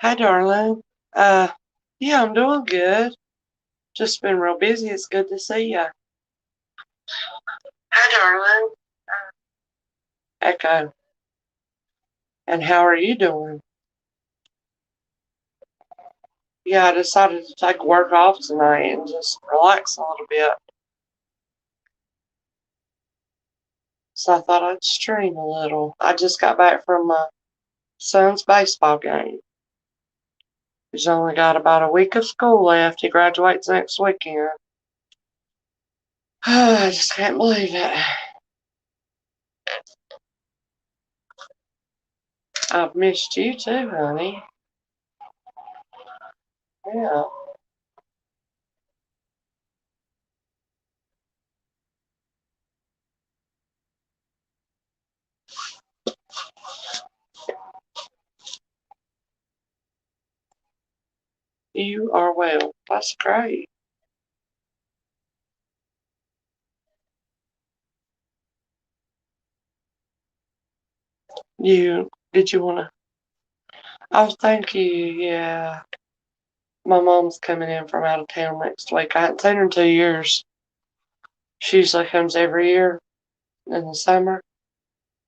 Hi, darling. Uh, yeah, I'm doing good. Just been real busy. It's good to see ya. Hi, darling. Echo. And how are you doing? Yeah, I decided to take work off tonight and just relax a little bit. So I thought I'd stream a little. I just got back from my son's baseball game. He's only got about a week of school left. He graduates next weekend. I just can't believe it. I've missed you too, honey. Yeah. You are well. That's great. Did you want to? Oh, thank you. Yeah. My mom's coming in from out of town next week. I haven't seen her in 2 years. She usually comes every year in the summer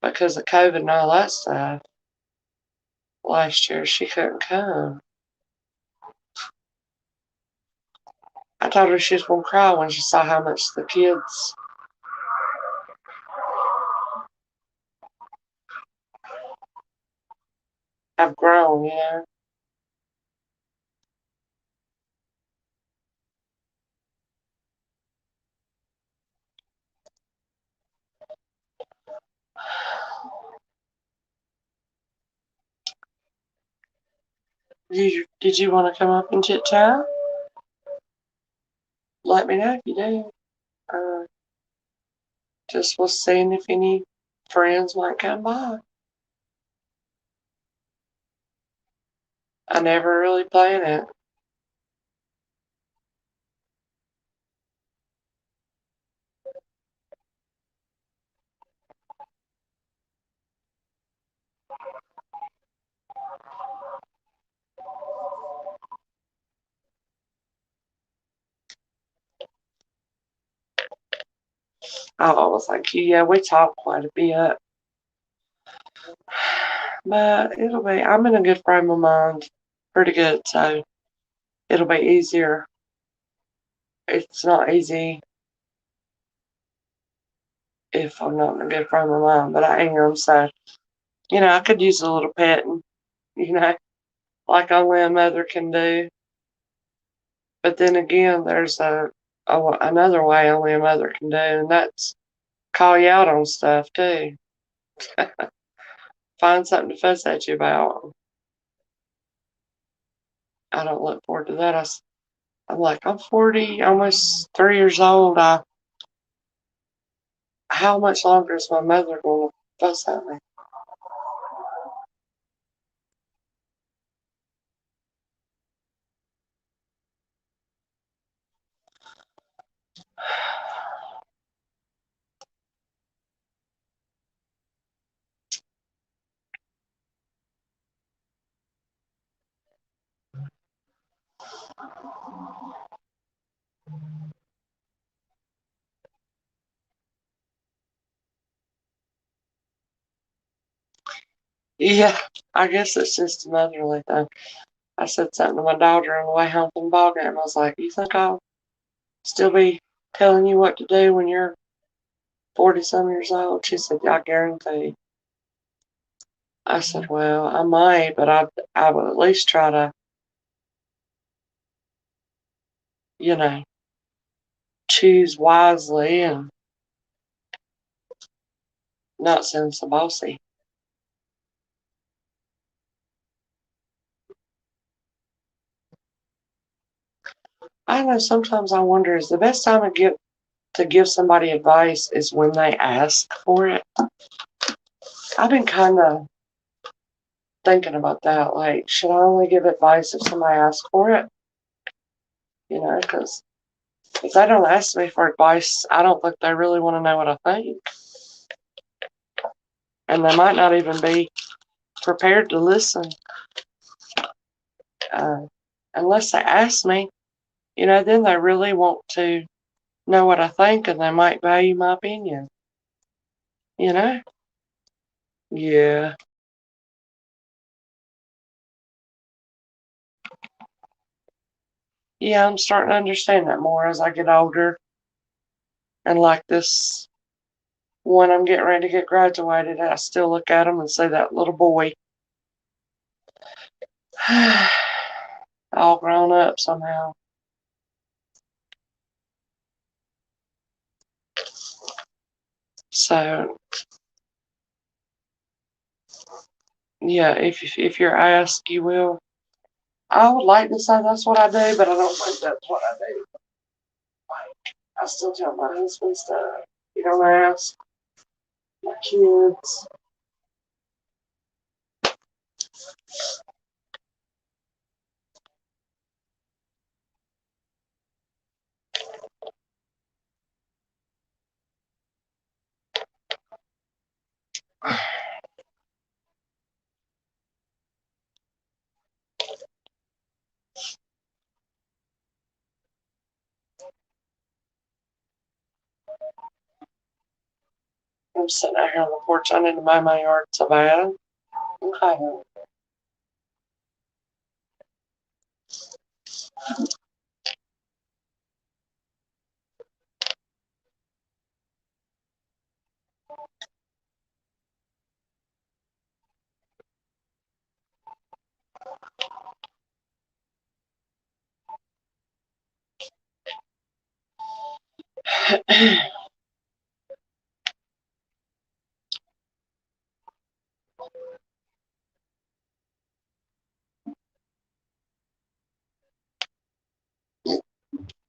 because of COVID and all that stuff. Last year she couldn't come. I told her she was going to cry when she saw how much the kids have grown, you know. Did you want to come up and chit chat? Let me know if you do. Uh, just was seeing if any friends might come by. I never really plan it. I always like you. Yeah, we talk quite a bit. But I'm in a good frame of mind. Pretty good, so it'll be easier. It's not easy if I'm not in a good frame of mind, but I am, so, I could use a little petting, you know, like only a mother can do. But then again, there's another way only a mother can do, and that's call you out on stuff, too. Find something to fuss at you about. I don't look forward to that. I'm like, I'm 40, almost 3 years old. How much longer is my mother going to fuss at me? Yeah, I guess it's just a motherly thing. I said something to my daughter on the way home from the ball game. I was like, "You think I'll still be telling you what to do when you're 40 some years old?" She said, "I guarantee." I said, "Well, I might, but I will at least try to, you know, choose wisely and not sound so bossy." I know sometimes I wonder is the best time to give somebody advice is when they ask for it. I've been kind of thinking about that. Like, should I only give advice if somebody asks for it? Because if they don't ask me for advice, I don't think they really want to know what I think. And they might not even be prepared to listen. unless they ask me, then they really want to know what I think and they might value my opinion, you know? Yeah. Yeah, I'm starting to understand that more as I get older. And like this one I'm getting ready to get graduated, I still look at him and say that little boy. All grown up somehow. So, yeah, if you're asked, you will. I would like to say that's what I do, but I don't think that's what I do. Like, I still tell my husband stuff. You don't ask my kids. I'm sitting out here on the porch. I need to mow my yard so bad. Okay.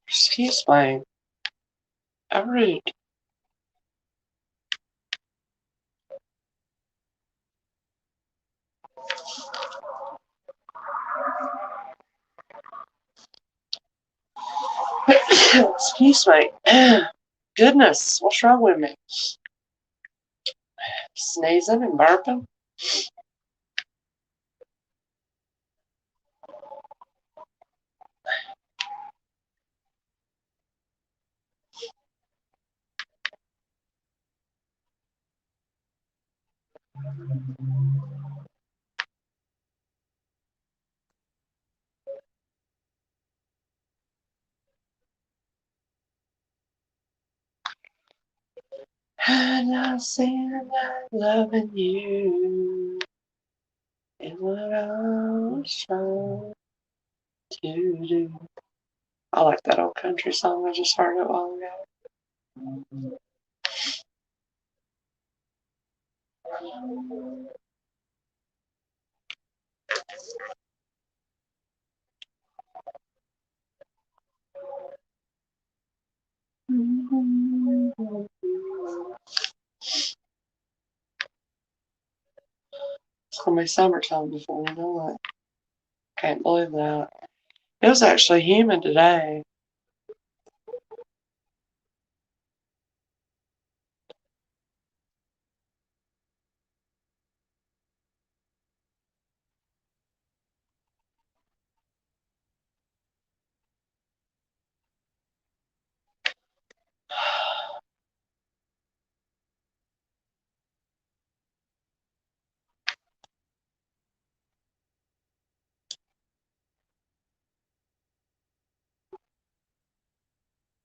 Excuse me. I'm rude. Excuse me. Goodness, what's wrong with me? Sneezing and burping? And I seen that loving you is what I was trying to do. I like that old country song. I just heard it a while ago. It's gonna be summertime before you know it. Can't believe that. It was actually humid today.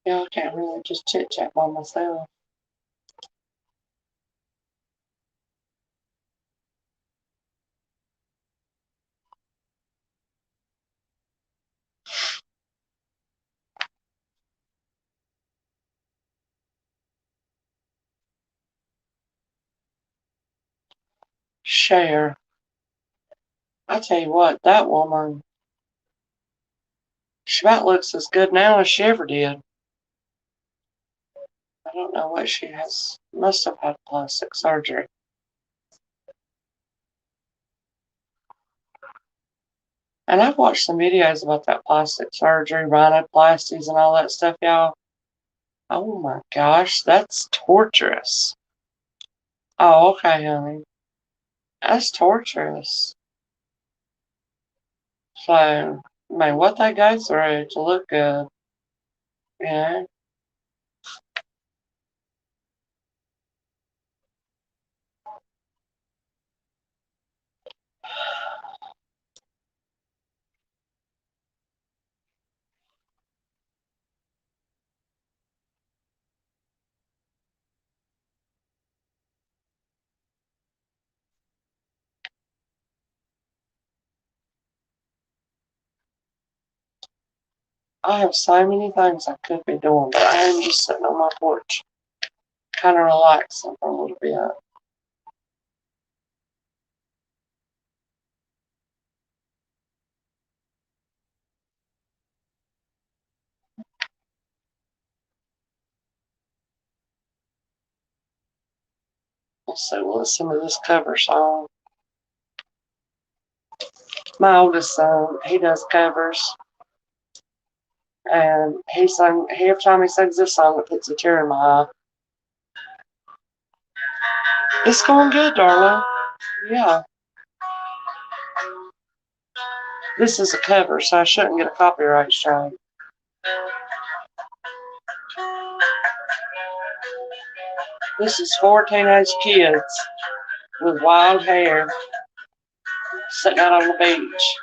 Yeah, I can't really just chit chat by myself. Share. I tell you what, that woman, she about looks as good now as she ever did. I don't know what she has. Must have had plastic surgery. And I've watched some videos about that plastic surgery, rhinoplasties, and all that stuff, y'all. Oh my gosh, that's torturous. Oh, okay, honey. That's torturous. So, I mean, what they go through to look good, you know? I have so many things I could be doing, but I am just sitting on my porch, kind of relaxing for a little bit. So we'll listen to this cover song. My oldest son, he does covers, and every time he sings this song, it puts a tear in my eye. It's going good, darling. Yeah. This is a cover, so I shouldn't get a copyright strike. This is 4 teenage kids with wild hair sitting out on the beach.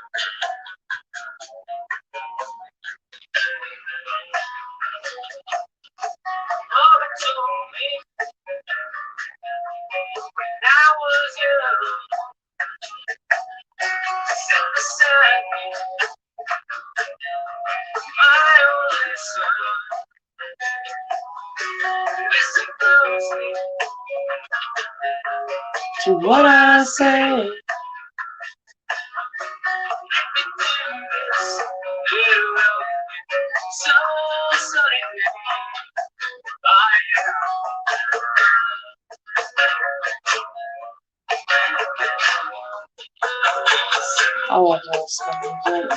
To what I say. I love this song.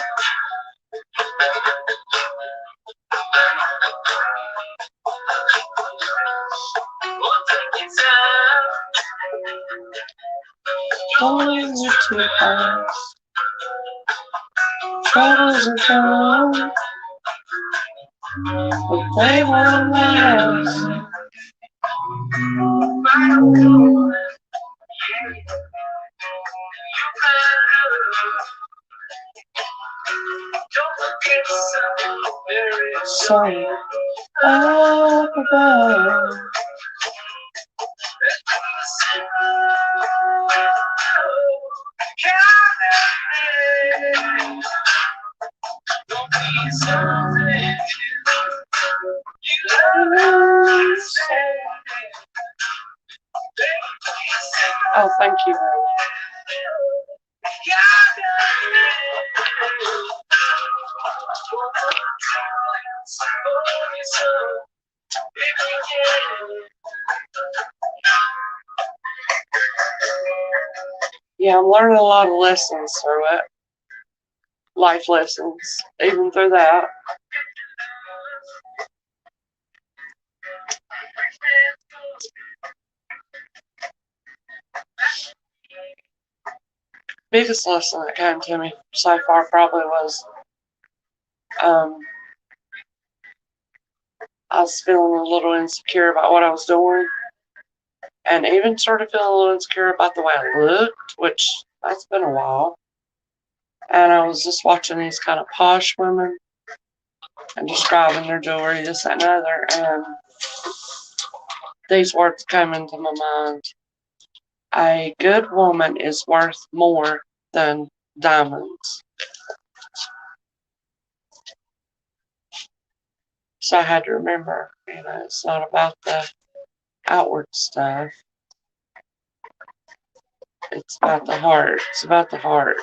Always are too fast. Troubles are come, but they won't last. So up above. Oh, thank you. Yeah, I'm learning a lot of lessons through it. Life lessons, even through that. Biggest lesson that came to me so far probably was um, I was feeling a little insecure about what I was doing, and even started feeling a little insecure about the way I looked, which that's been a while. And I was just watching these kind of posh women and describing their jewelry, this, that, and other, and these words came into my mind. A good woman is worth more than diamonds. So I had to remember, it's not about the outward stuff. It's about the heart. It's about the heart.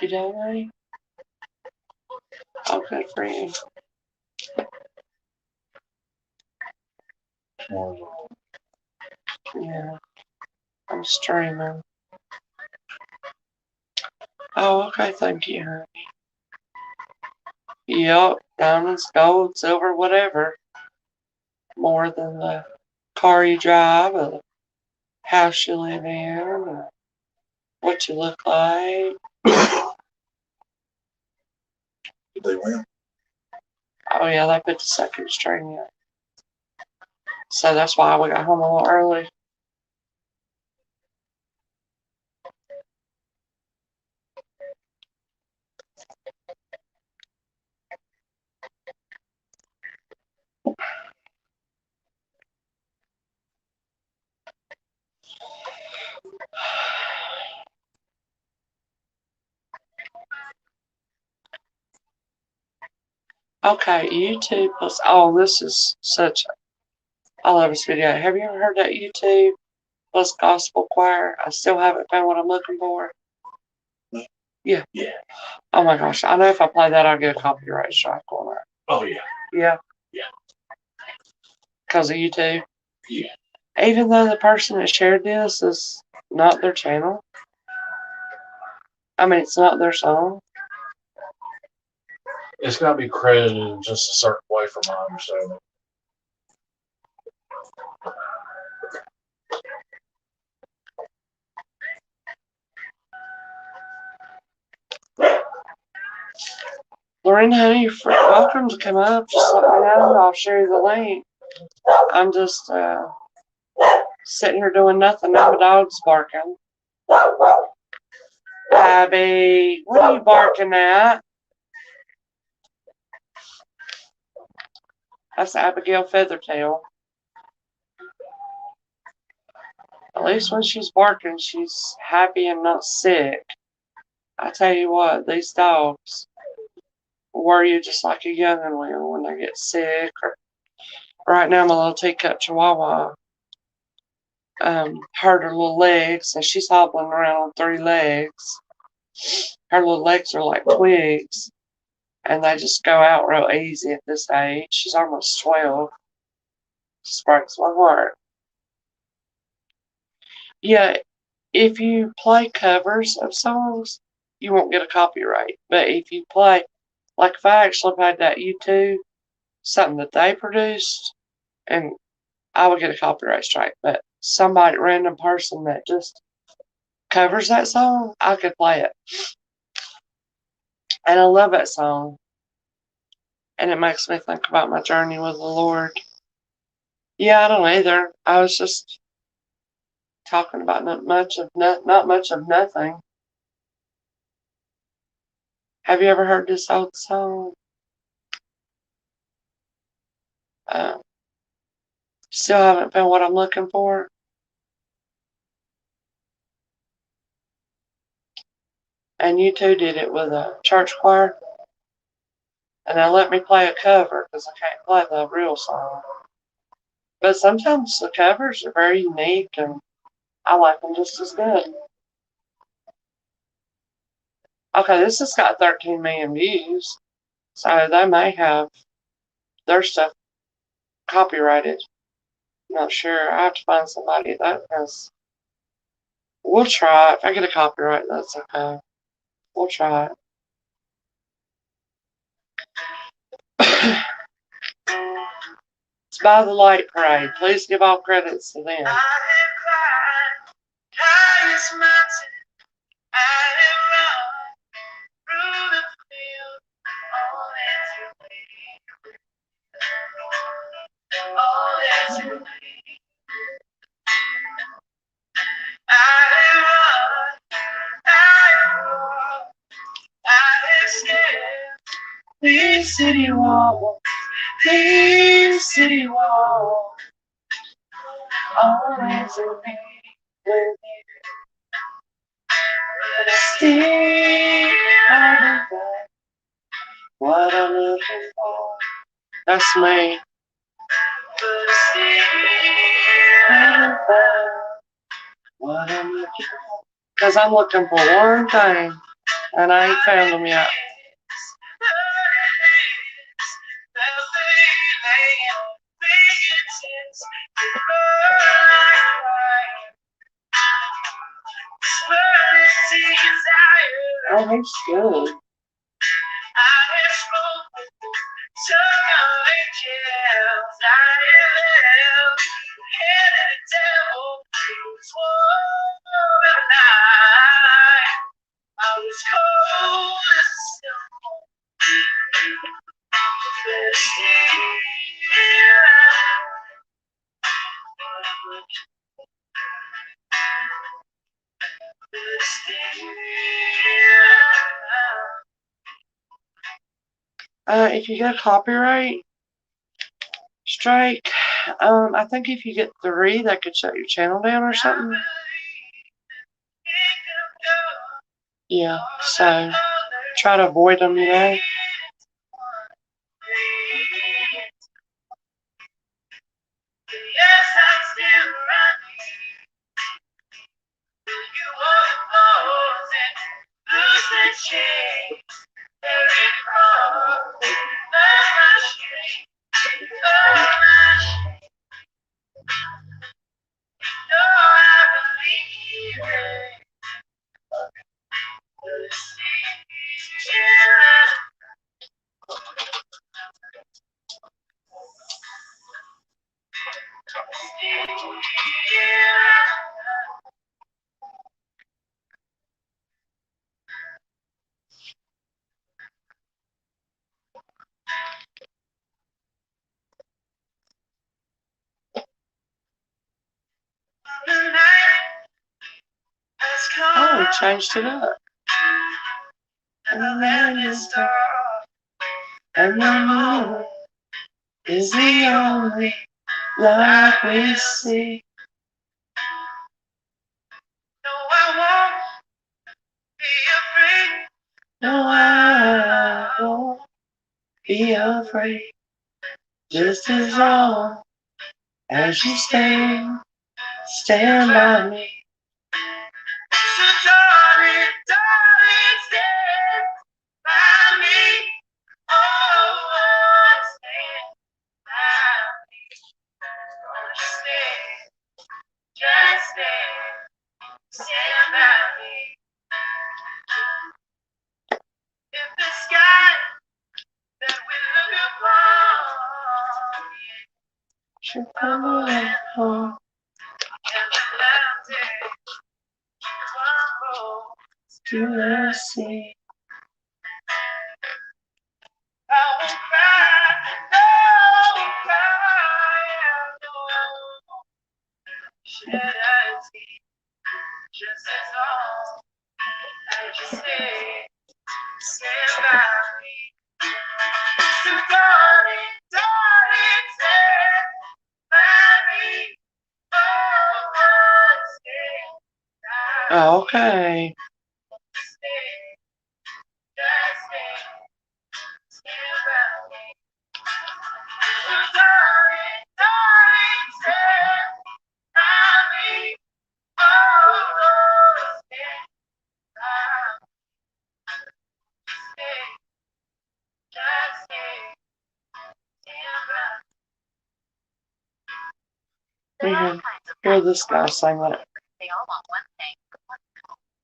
You know what I mean? Oh, good for you. Yeah, I'm streaming. Oh, okay, thank you, honey. Yep, diamonds, gold, silver, whatever. More than the car you drive or the house you live in. what you look like. Did they win? Oh yeah, they put the second string in. So that's why we got home a little early. Okay, YouTube plus. Oh, this is such. I love this video. Have you ever heard that YouTube plus gospel choir? I still haven't found what I'm looking for. Yeah. Yeah. Oh my gosh. I know if I play that, I'll get a copyright strike on it. Oh, yeah. Yeah. Yeah. Because of YouTube? Yeah. Even though the person that shared this is not their channel? I mean, it's not their song. It's got to be credited in just a certain way, from my understanding. Lorena, honey, you're welcome to come up. Just let me know. I'll share you the link. I'm just sitting here doing nothing. Now my dog's barking. Abby, what are you barking at? That's Abigail Feathertail. At least when she's barking, she's happy and not sick. I tell you what, these dogs worry you just like a young'un will when they get sick. Or, right now, my little teacup chihuahua hurt her little legs, and she's hobbling around on 3 legs. Her little legs are like twigs, and they just go out real easy at this age. She's almost 12. Just breaks my heart. Yeah, if you play covers of songs, you won't get a copyright. But if you play, like if I actually played that YouTube, something that they produced, and I would get a copyright strike. But somebody, random person that just covers that song, I could play it. And I love that song. And it makes me think about my journey with the Lord. Yeah, I don't know either. I was just talking about not much of nothing. Have you ever heard this old song? Uh, Still haven't found what I'm looking for. And you two did it with a church choir. And they let me play a cover because I can't play the real song. But sometimes the covers are very unique and I like them just as good. Okay, this has got 13 million views. So they may have their stuff copyrighted. Not sure. I have to find somebody that has. We'll try. If I get a copyright, that's okay. We'll try it. It's by the Light Parade. Please give all credits to them. Leave city wall, leave city wall, always will be with you. But I still haven't got what I'm looking for. That's me. But I still haven't found what I'm looking for. Because I'm looking for one thing, and I ain't found them yet. Oh, he's good. If you get a copyright strike, I think if you get 3, that could shut your channel down or something. Yeah, so try to avoid them, you know. Oh, we changed it up. And the land is dark, and the moon is the only light we see. No, I won't be afraid. Just as long as you stand by me. So darling, stand by me. Oh, stand by me. Just stand by me. If the sky that we look upon should come home, and the mountain crumble to the sea, I won't cry, no, shed a tear, just as long as you stand by me. So darling, stand by me. Oh, okay. Mm-hmm. Hear this guy sing that. They all want one thing.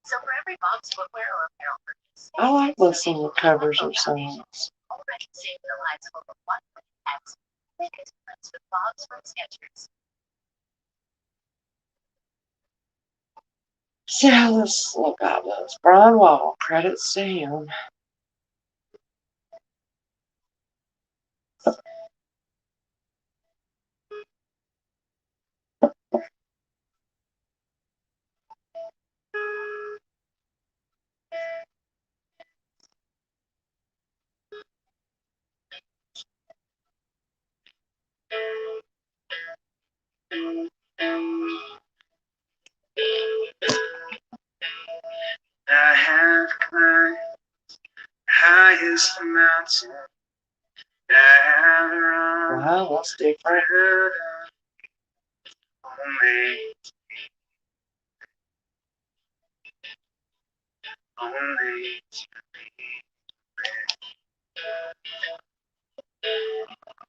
So for every Bob's footwear or apparel purchase, I like listening to covers of songs. Already save the lives of over 1 million pets. Make a difference with Bob's from Skechers. See how this little guy does. Brian Wall, credits to him. I have climbed highest mountain. I have run. Wow, that's different. Only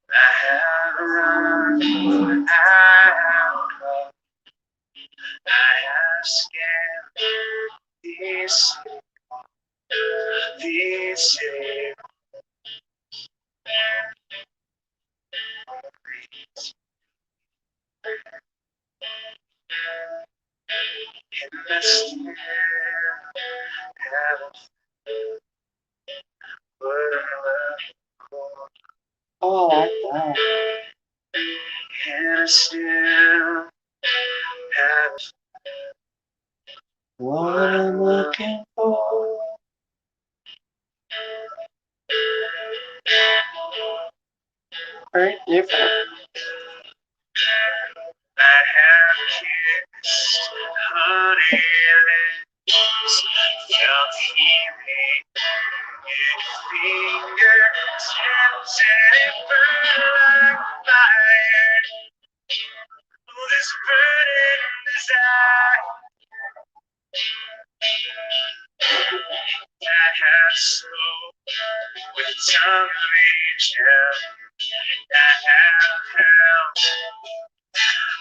I have run. I have come. I have scaled these in the still heaven, but Oh, I like that. And I still have what I'm looking for. Very different. I have kissed honey lips, felt healing in fingertips, and it burned like fire. Oh, this burning desire. I have smoked with tongue reached out. I have held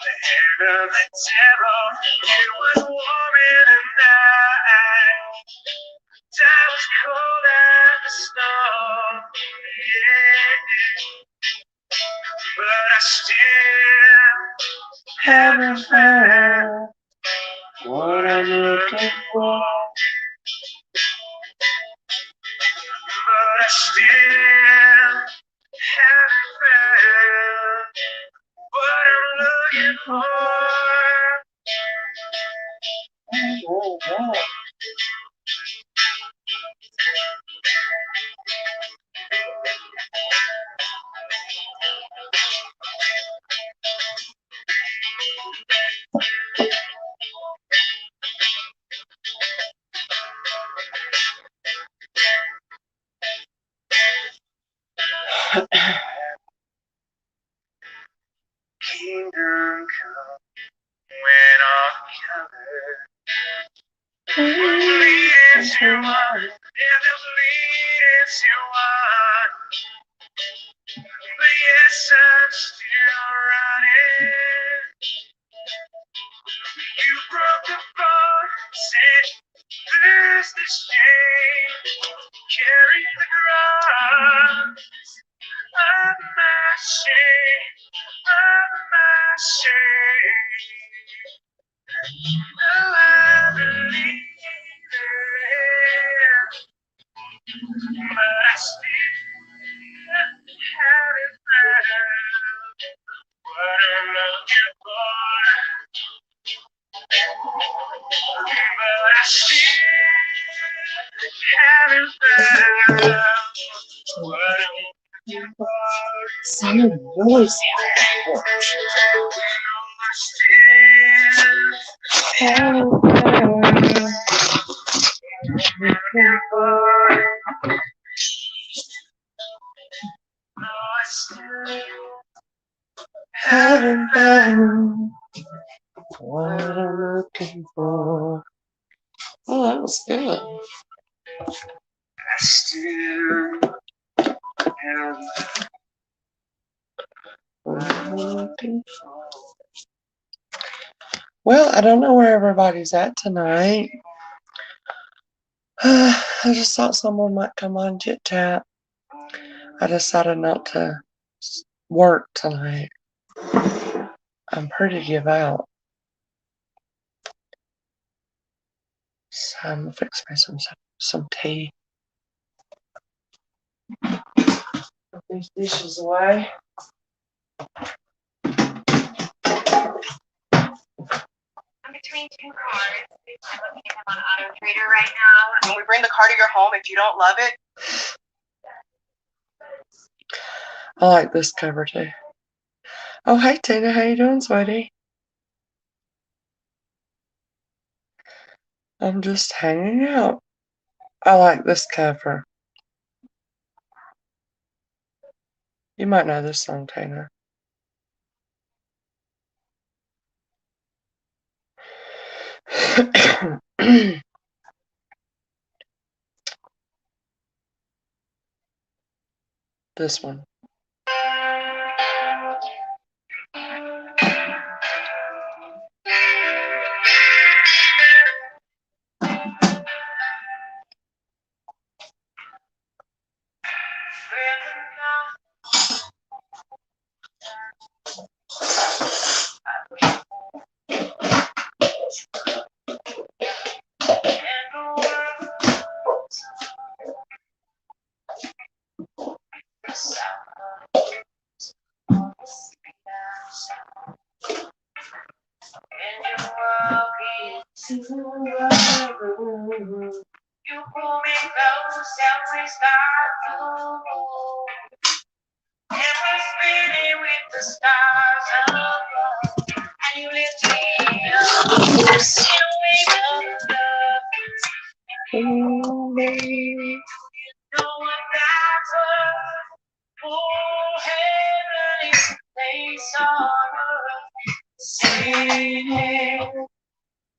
the hand of the devil. It was warm in the night. I was cold as the snow. Yeah. But I still haven't found what I'm looking for. But I still haven't found what I'm looking for. Oh, wow. Kingdom come when all covered. Bleed into one, and they'll bleed into one. But yes, I'm still running. You broke the bond, said there's this shame. Carry the cross of my shame, of my shame. Now I believe it, but I still haven't found what I'm looking for. But I still haven't found what I'm looking for. Sound voice. Haven't found what I'm looking for. Oh, that was good. I still have what I'm looking for. Well, I don't know where everybody's at tonight. I just thought someone might come on Chit Chat. I decided not to work tonight. I'm pretty give out. So I'm gonna fix me some tea. Put these dishes away. I'm between two cars. I'm looking at him on Auto Trader right now. When we bring the car to your home, if you don't love it. I like this cover too. Oh, hey Tina, how you doing, sweetie? I'm just hanging out. I like this cover. You might know this song, Tina. This one.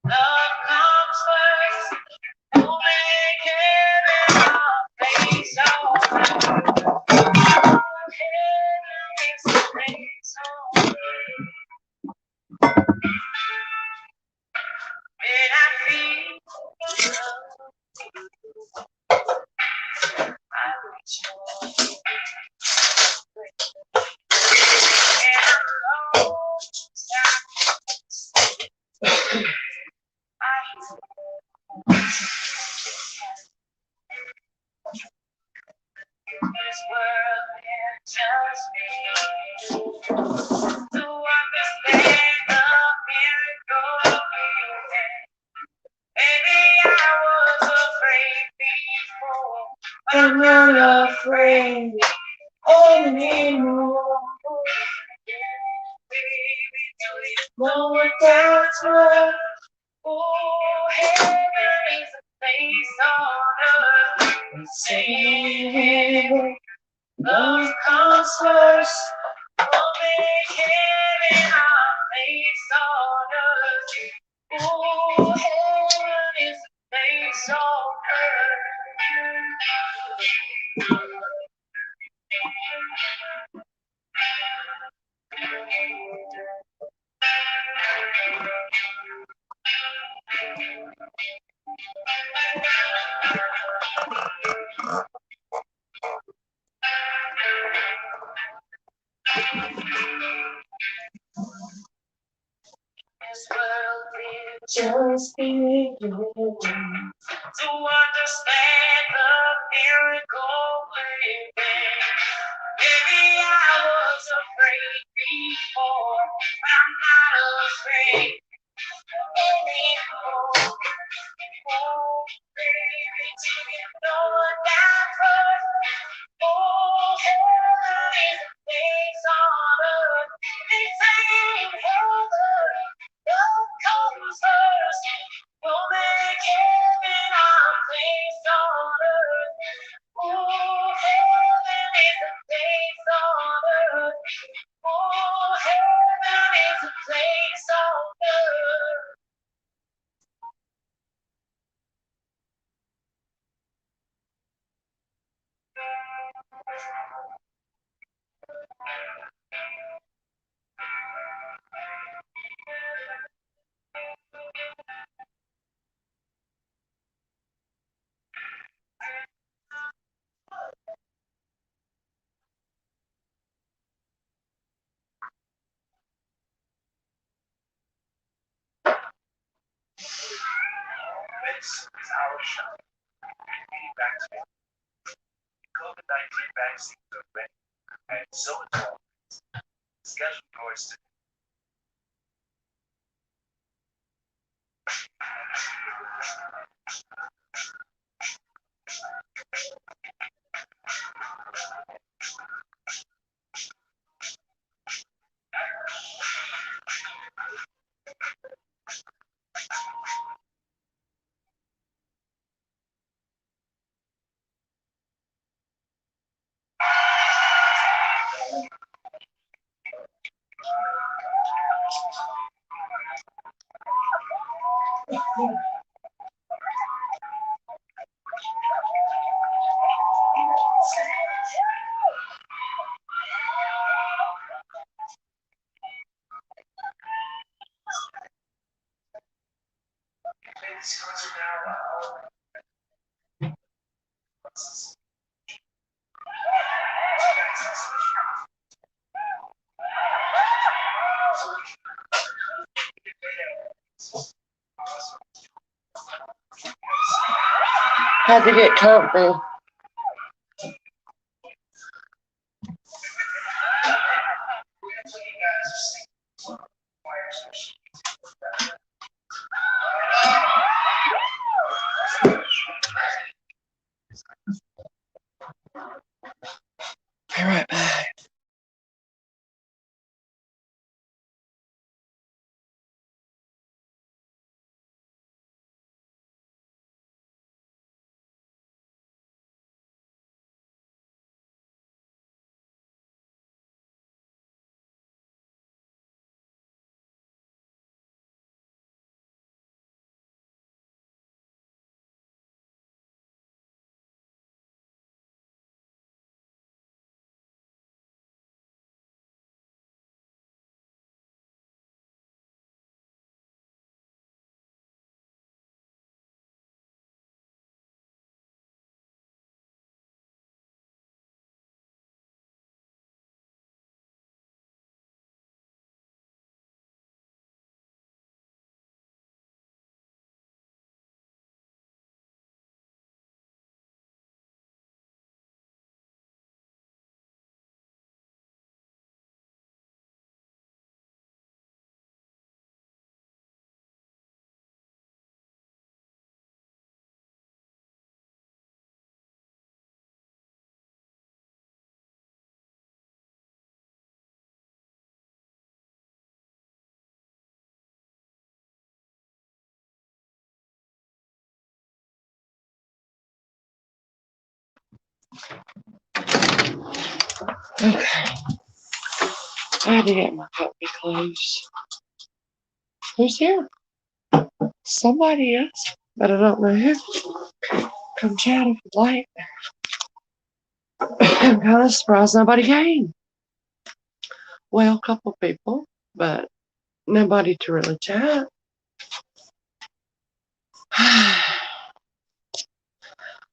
Love comes first. We'll make heaven our place on earth. Heaven is the place on earth. When I feel love, I reach for you. And I'm lost, this world can just be to understand the miracle of healing. Maybe I was afraid before, but I'm not afraid anymore. Baby, do you know what that's worth? Oh, heaven is a place on earth. Say, love comes first. We'll make heaven our place on earth. Oh, heaven is a place on This world is just beginning to understand the miracle living. Maybe I was afraid before, but I'm not afraid anymore. Oh, baby, do you know what that's worth? Oh, heaven is a place on earth. They say in heaven, love comes first. We'll make heaven our place on earth. Oh, heaven is a place on earth. Oh, heaven is a place on earth. This is our show. Vaccine. COVID-19 vaccines are ready, and so is all. Schedule yours today. Had to get comfy. Be right back. Okay. I had to get my puppy clothes. Who's here? Somebody else, but I don't know who. Come chat if you'd like. I'm kind of surprised nobody came. Well, a couple people, but nobody to really chat. I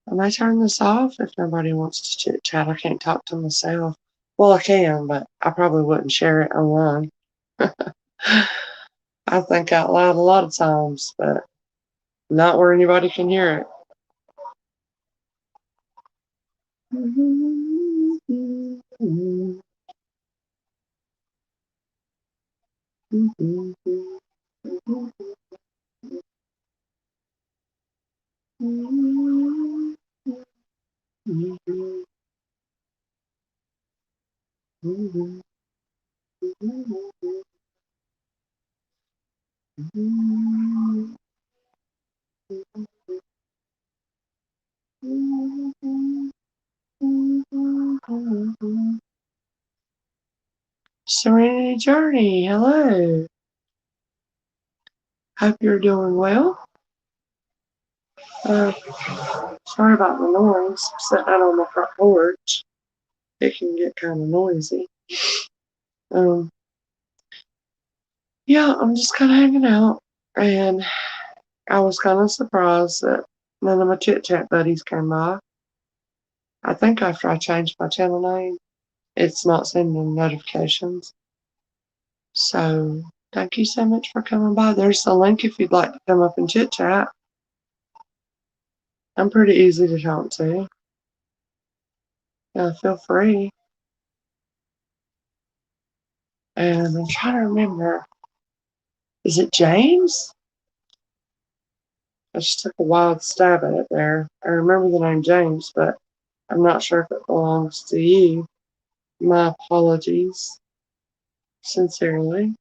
may turn this off if nobody wants to chit chat. I can't talk to myself. Well, I can, but I probably wouldn't share it online. I think out loud a lot of times, but not where anybody can hear it. Serenity Journey, hello. Hope you're doing well. Sorry about the noise. I'm sitting out on the front porch. It can get kind of noisy. Yeah, I'm just kind of hanging out, and I was kind of surprised that none of my Chit Chat buddies came by. I think after I changed my channel name, it's not sending notifications. So thank you so much for coming by. There's the link if you'd like to come up and chit chat. I'm pretty easy to talk to. Feel free. And I'm trying to remember. Is it James? I just took a wild stab at it there. I remember the name James, but I'm not sure if it belongs to you. My apologies. Sincerely.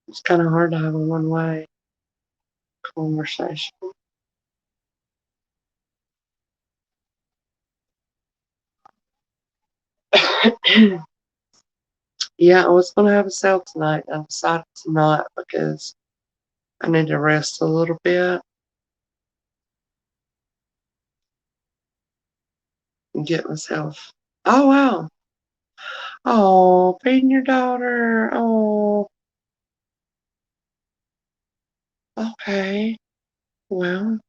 It's kind of hard to have a one-way conversation. Yeah, I was going to have a sale tonight. I decided to not because I need to rest a little bit and get myself. Oh, wow. Oh, feeding your daughter. Oh, okay. Well,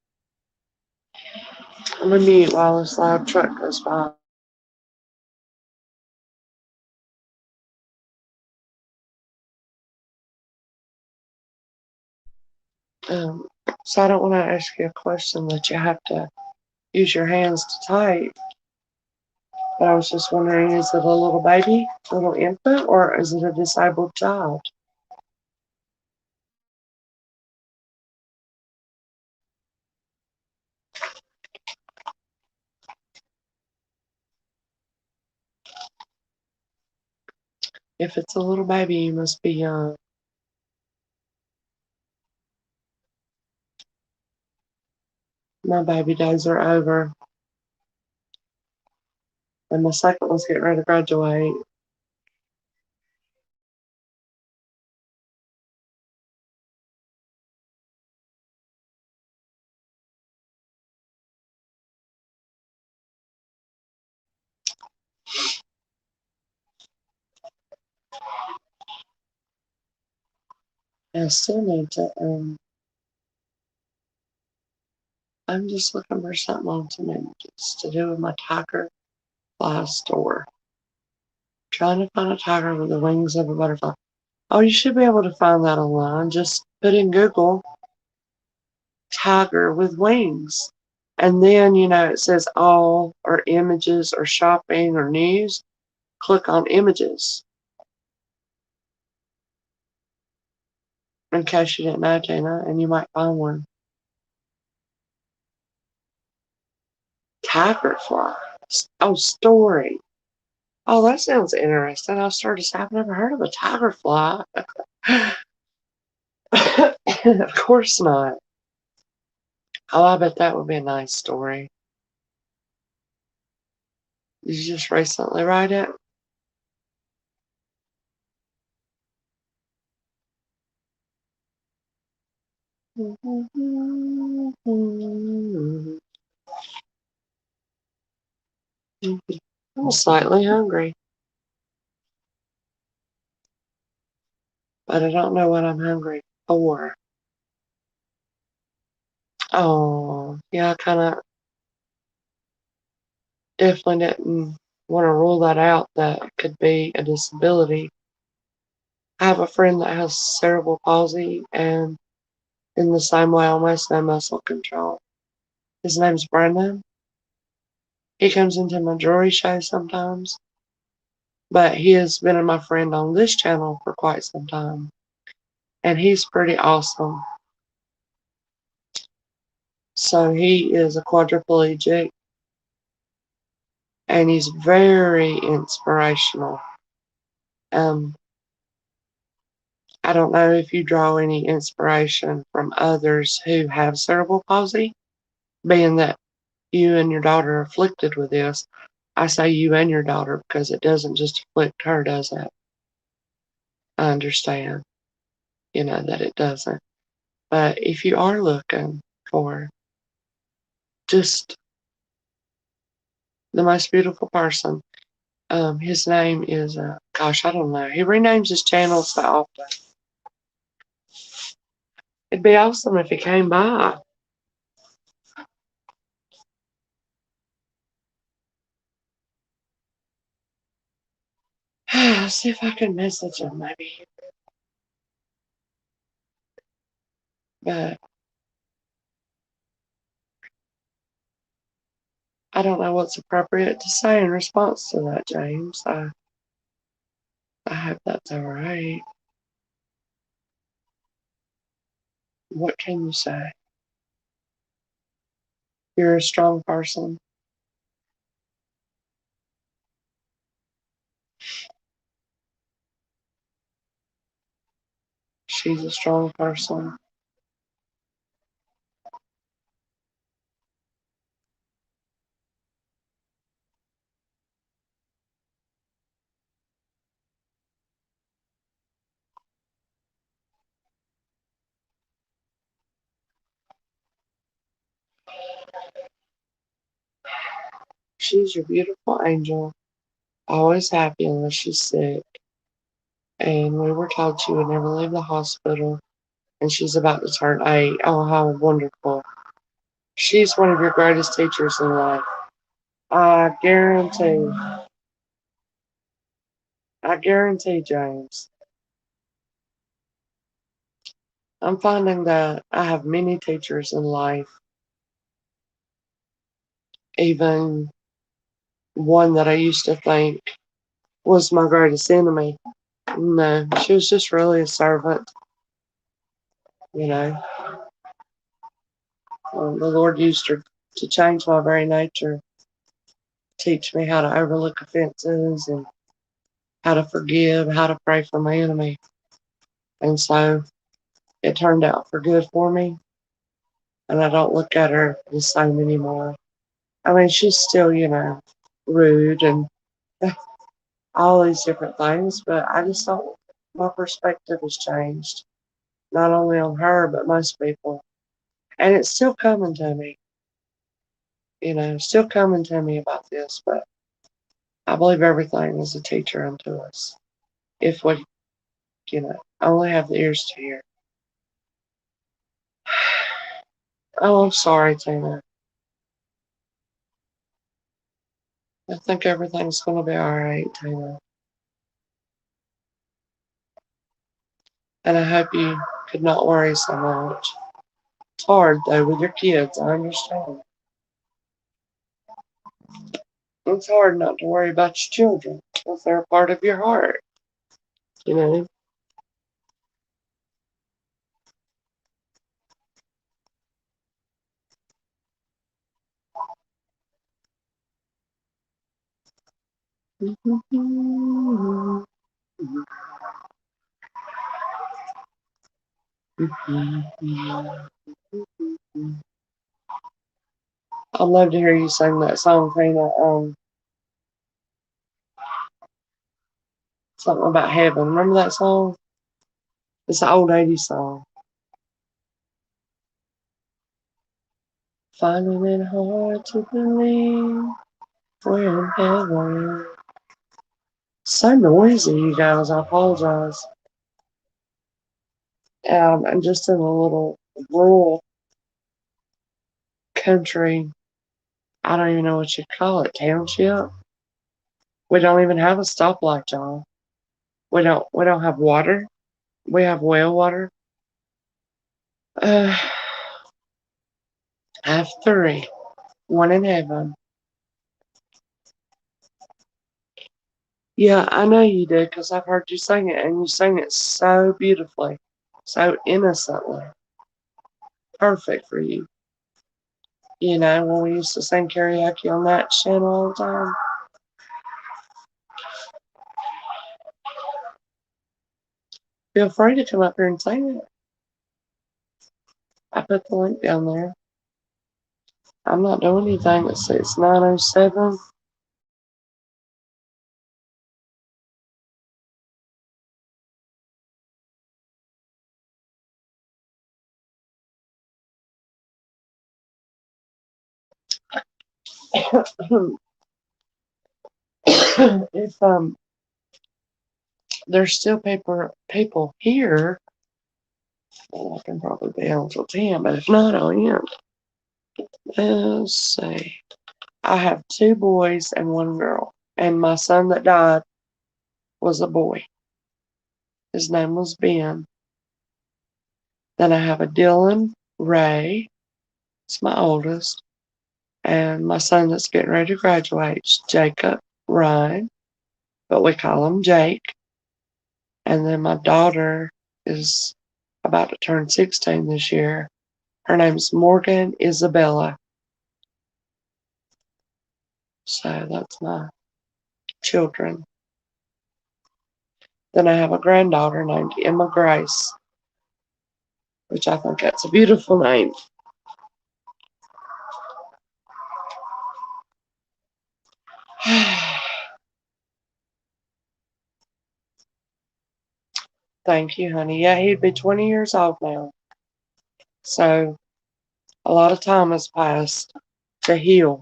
I'm going to mute while this loud truck goes by. So I don't want to ask you a question that you have to use your hands to type. But I was just wondering, is it a little baby, a little infant, or is it a disabled child? If it's a little baby, you must be young. My baby days are over. And my second one's getting ready to graduate. And I still need to, I'm just looking for something on It's to do with my tiger fly store. Trying to find a tiger with the wings of a butterfly. Oh, you should be able to find that online. Just put in Google tiger with wings. And then, it says all or images or shopping or news. Click on images. In case you didn't know, Tina, and you might find one. tiger fly. Oh, story. Oh, that sounds interesting. I started to say, I've never heard of a tiger fly. Of course not. Oh, I bet that would be a nice story. Did you just recently write it? I'm slightly hungry, but I don't know what I'm hungry for. Oh, yeah, I kind of definitely didn't want to rule that out that it could be a disability. I have a friend that has cerebral palsy, and in the same way, almost no muscle control. His name's Brendan. He comes into my jewelry show sometimes, but he has been my friend on this channel for quite some time, and he's pretty awesome. So he is a quadriplegic, and he's very inspirational. Um, I don't know if you draw any inspiration from others who have cerebral palsy, being that you and your daughter are afflicted with this. I say you and your daughter because it doesn't just afflict her, does it? I understand, that it doesn't. But if you are looking for just the most beautiful person, his name is, gosh, I don't know. He renames his channel so often. It'd be awesome if he came by. See if I can message him, maybe. But I don't know what's appropriate to say in response to that, James. I hope that's all right. What can you say? You're a strong person. She's a strong person. She's your beautiful angel, always happy unless she's sick. And we were told she would never leave the hospital, and she's about to turn 8. Oh, how wonderful. She's one of your greatest teachers in life. I guarantee. I guarantee, James. I'm finding that I have many teachers in life, even one that I used to think was my greatest enemy. No, she was just really a servant, you know. The Lord used her to change my very nature, teach me how to overlook offenses and how to forgive, how to pray for my enemy. And so it turned out for good for me, and I don't look at her the same anymore. I mean, she's still, rude and all these different things, but I just don't, my perspective has changed, not only on her, but most people. And it's still coming to me, still coming to me about this, but I believe everything is a teacher unto us. If we, only have the ears to hear. Oh, I'm sorry, Tina. I think everything's going to be all right, Tina. And I hope you could not worry so much. It's hard, though, with your kids. I understand. It's hard not to worry about your children because they're a part of your heart, you know. I'd love to hear you sing that song, Tina. Something about heaven. Remember that song? It's an old 80s song. Finding it hard to believe we're in heaven. So noisy, you guys. I apologize. I'm just in a little rural country. I don't even know what you call it. Township. We don't even have a stoplight, y'all. We don't have water. We have well water. I have three. One in heaven. Yeah, I know you did because I've heard you sing it, and you sing it so beautifully, so innocently. Perfect for you. You know, when we used to sing karaoke on that channel all the time. Feel free to come up here and sing it. I put the link down there. I'm not doing anything. It's 9:07. If there's still people here, well, I can probably be on till 10, but if not, I'll end. Let's see. I have two boys and one girl, and my son that died was a boy. His name was Ben. Then I have a Dylan Ray. It's my oldest, and my son that's getting ready to graduate is Jacob Ryan, but we call him Jake. And then my daughter is about to turn 16 this year. Her name's Morgan Isabella. So that's my children. Then I have a granddaughter named Emma Grace, which I think that's a beautiful name. Thank you, honey. Yeah, he'd be 20 years old now. So a lot of time has passed to heal.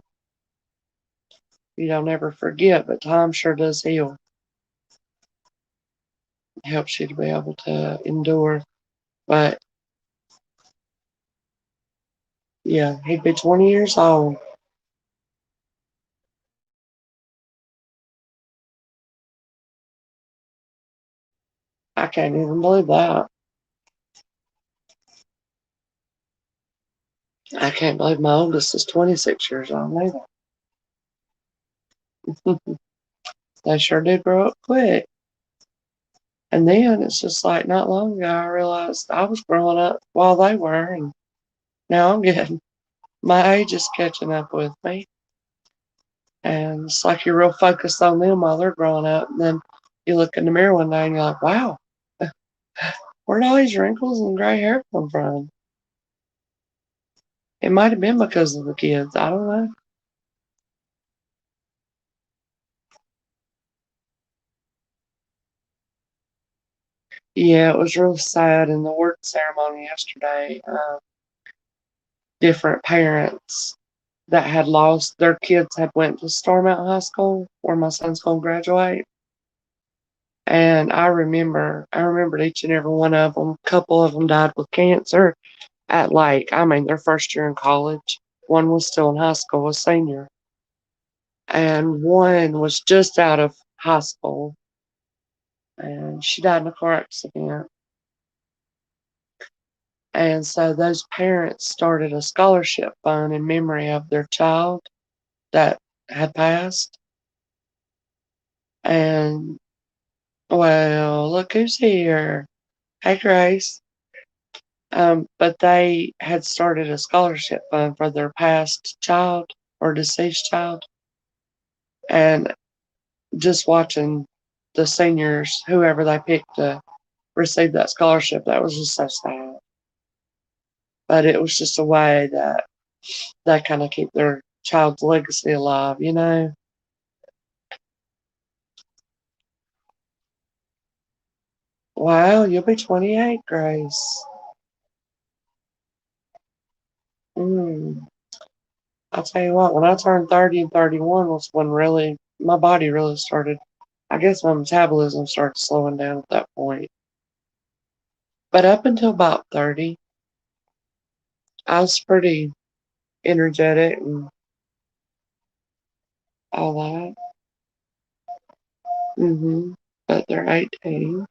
You don't ever forget, but time sure does heal. It helps you to be able to endure. But yeah, he'd be 20 years old. I can't even believe that. I can't believe my oldest is 26 years old either. They sure did grow up quick. And then it's just like not long ago I realized I was growing up while they were, and now I'm getting my age is catching up with me. And it's like you're real focused on them while they're growing up, and then you look in the mirror one day and you're like, wow, where'd all these wrinkles and gray hair come from? It might have been because of the kids. I don't know. Yeah, it was real sad in the word ceremony yesterday. Different parents that had lost their kids had went to Stormont High School where my son's going to graduate. And I remembered each and every one of them. A couple of them died with cancer at their first year in college. One was still in high school, a senior. And one was just out of high school. And she died in a car accident. And so those parents started a scholarship fund in memory of their child that had passed. And, well, look who's here. Hey, Grace. But they had started a scholarship fund for their past child or deceased child. And just watching the seniors, whoever they picked to receive that scholarship, that was just so sad. But it was just a way that they kind of keep their child's legacy alive, you know? Wow, you'll be 28, Grace. I'll tell you what, when I turned 30 and 31 was when really, my body really started, I guess my metabolism started slowing down at that point. But up until about 30, I was pretty energetic and all that. But they're 18.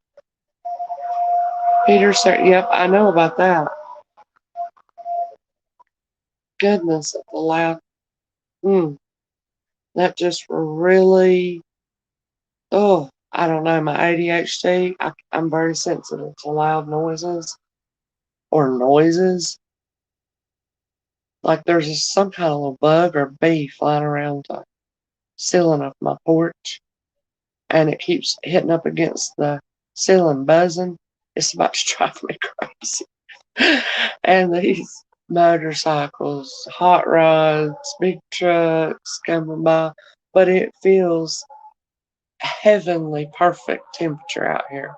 Peter said, yep, I know about that. Goodness, it's loud. That just really, I don't know, my ADHD, I'm very sensitive to loud noises or noises. Like there's just some kind of little bug or bee flying around the ceiling of my porch, and it keeps hitting up against the ceiling, buzzing. It's about to drive me crazy. And these motorcycles, hot rods, big trucks coming by, but it feels heavenly perfect temperature out here.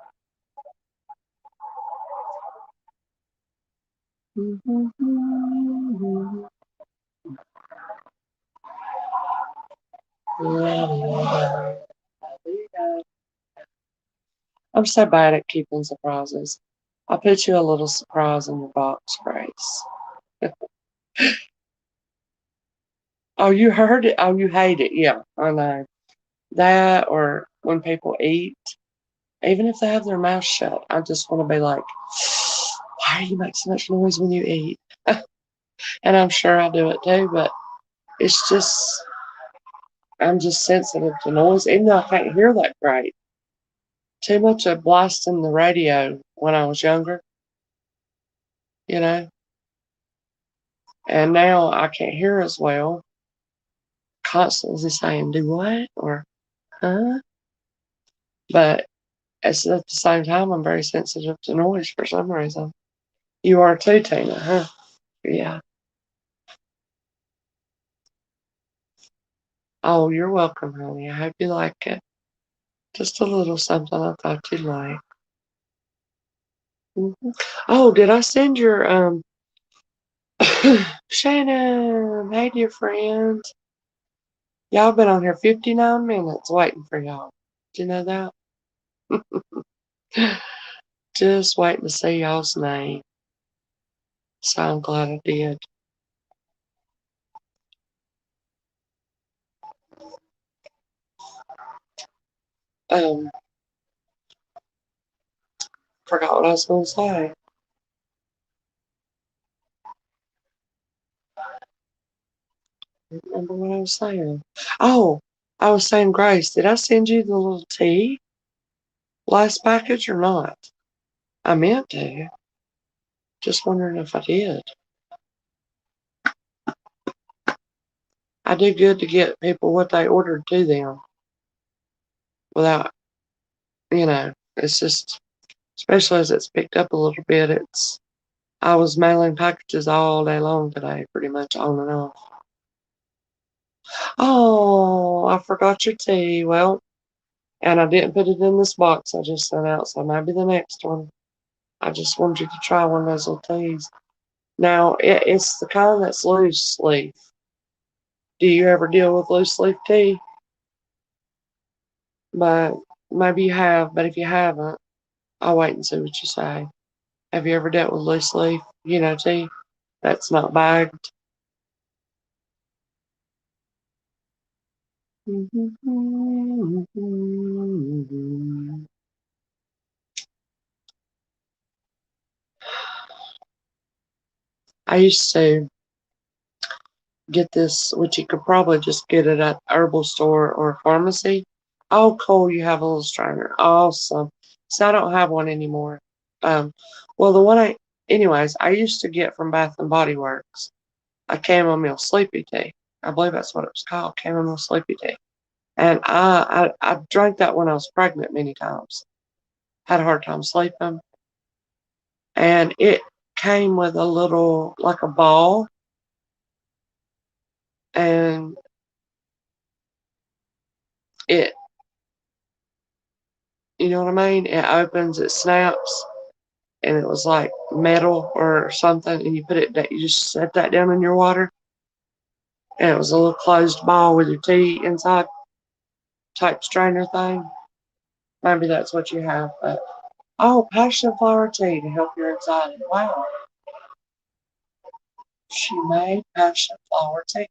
I'm so bad at keeping surprises. I'll put you a little surprise in your box, Grace. Oh, you heard it? Oh, you hate it? Yeah, I know. That or when people eat, even if they have their mouth shut, I just want to be like, why do you make so much noise when you eat? And I'm sure I do it too, but it's just, I'm just sensitive to noise, even though I can't hear that great. Too much of blasting the radio when I was younger, you know, and now I can't hear as well. Constantly saying, do what? Or, huh? But at the same time, I'm very sensitive to noise for some reason. You are too, Tina, huh? Yeah. Oh, you're welcome, honey. I hope you like it. Just a little something I thought you'd like. Oh, did I send your Shannon? Hey, dear friend. Y'all been on here 59 minutes waiting for y'all. Did you know that? Just waiting to see y'all's name. So I'm glad I did. Um, Forgot what I was going to say. I don't remember what I was saying. Oh, I was saying, Grace, did I send you the little tea last package or not? I meant to. Just wondering if I did. I do good to get people what they ordered to them without, it's just, especially as it's picked up a little bit, I was mailing packages all day long today, pretty much on and off. Oh, I forgot your tea. Well, and I didn't put it in this box I just sent out, so maybe the next one. I just wanted you to try one of those little teas. Now, it's the kind that's loose leaf. Do you ever deal with loose leaf tea? But maybe you have, but if you haven't, I'll wait and see what you say. Have you ever dealt with loose leaf, tea that's not bagged? I used to get this, which you could probably just get it at herbal store or pharmacy. Oh, cool, you have a little strainer. Awesome. So I don't have one anymore. Um, well, anyways, I used to get from Bath and Body Works a chamomile sleepy tea. I believe that's what it was called, chamomile sleepy tea. And I drank that when I was pregnant many times. Had a hard time sleeping. And it came with a little, like a ball. And it, you know what I mean? It opens, it snaps. And it was like metal or something. And you put it, you just set that down in your water. And it was a little closed ball with your tea inside type strainer thing. Maybe that's what you have. But oh, passion flower tea to help your anxiety. Wow. She made passion flower tea.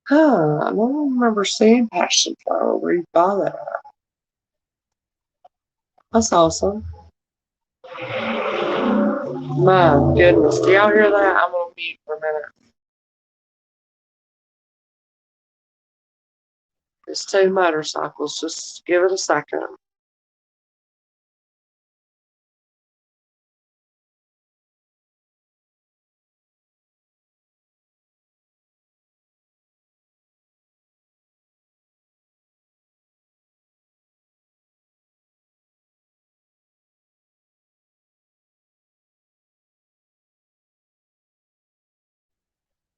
Huh, I don't remember seeing passion flower where you buy that at. That's awesome. My goodness. Do y'all hear that? I'm on mute for a minute. It's two motorcycles. Just give it a second.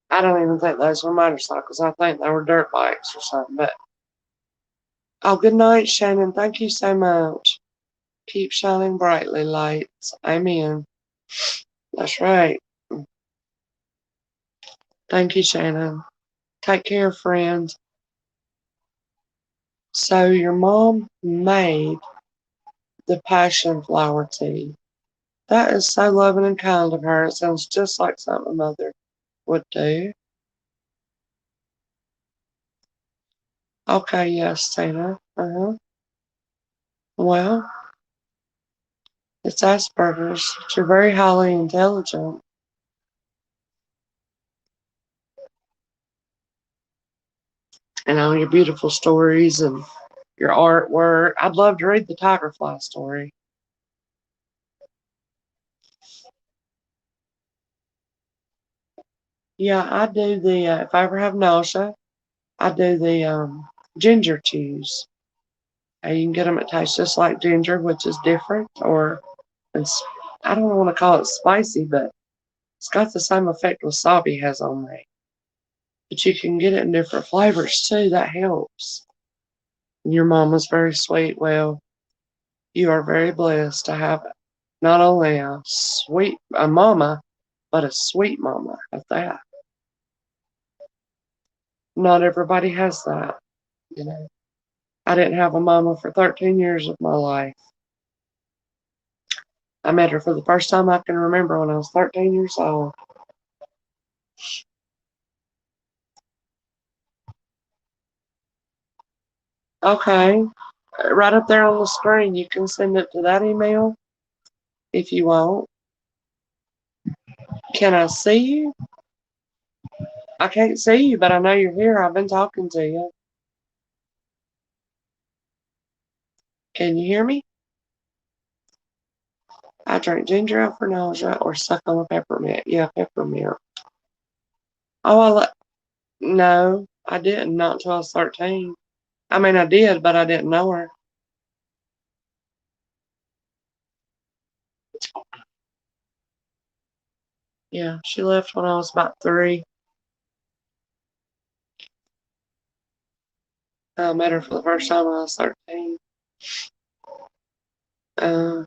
I don't even think those were motorcycles. I think they were dirt bikes or something. But oh, good night, Shannon. Thank you so much. Keep shining brightly, lights. Amen. That's right. Thank you, Shannon. Take care, friend. So your mom made the passion flower tea. That is so loving and kind of her. It sounds just like something a mother would do. Okay, yes, Tina. Well, it's Asperger's. But you're very highly intelligent. And all your beautiful stories and your artwork. I'd love to read the Tigerfly story. Yeah, I do the, if I ever have nausea, I do the ginger chews. You can get them, it tastes just like ginger, which is different, or it's, I don't want to call it spicy, but it's got the same effect wasabi has on me. But you can get it in different flavors too, that helps. Your mama's very sweet. Well, you are very blessed to have not only a mama, but a sweet mama at that. Not everybody has that, you know. I didn't have a mama for 13 years of my life. I met her for the first time I can remember when I was 13 years old. Okay, right up there on the screen, you can send it to that email if you want. Can I see you? I can't see you, but I know you're here. I've been talking to you. Can you hear me? I drink ginger ale for nausea or suck on a peppermint. Yeah, peppermint. Oh, no, I didn't. Not until I was 13. I mean, I did, but I didn't know her. Yeah, she left when I was about 3. I met her for the first time when I was 13. Uh,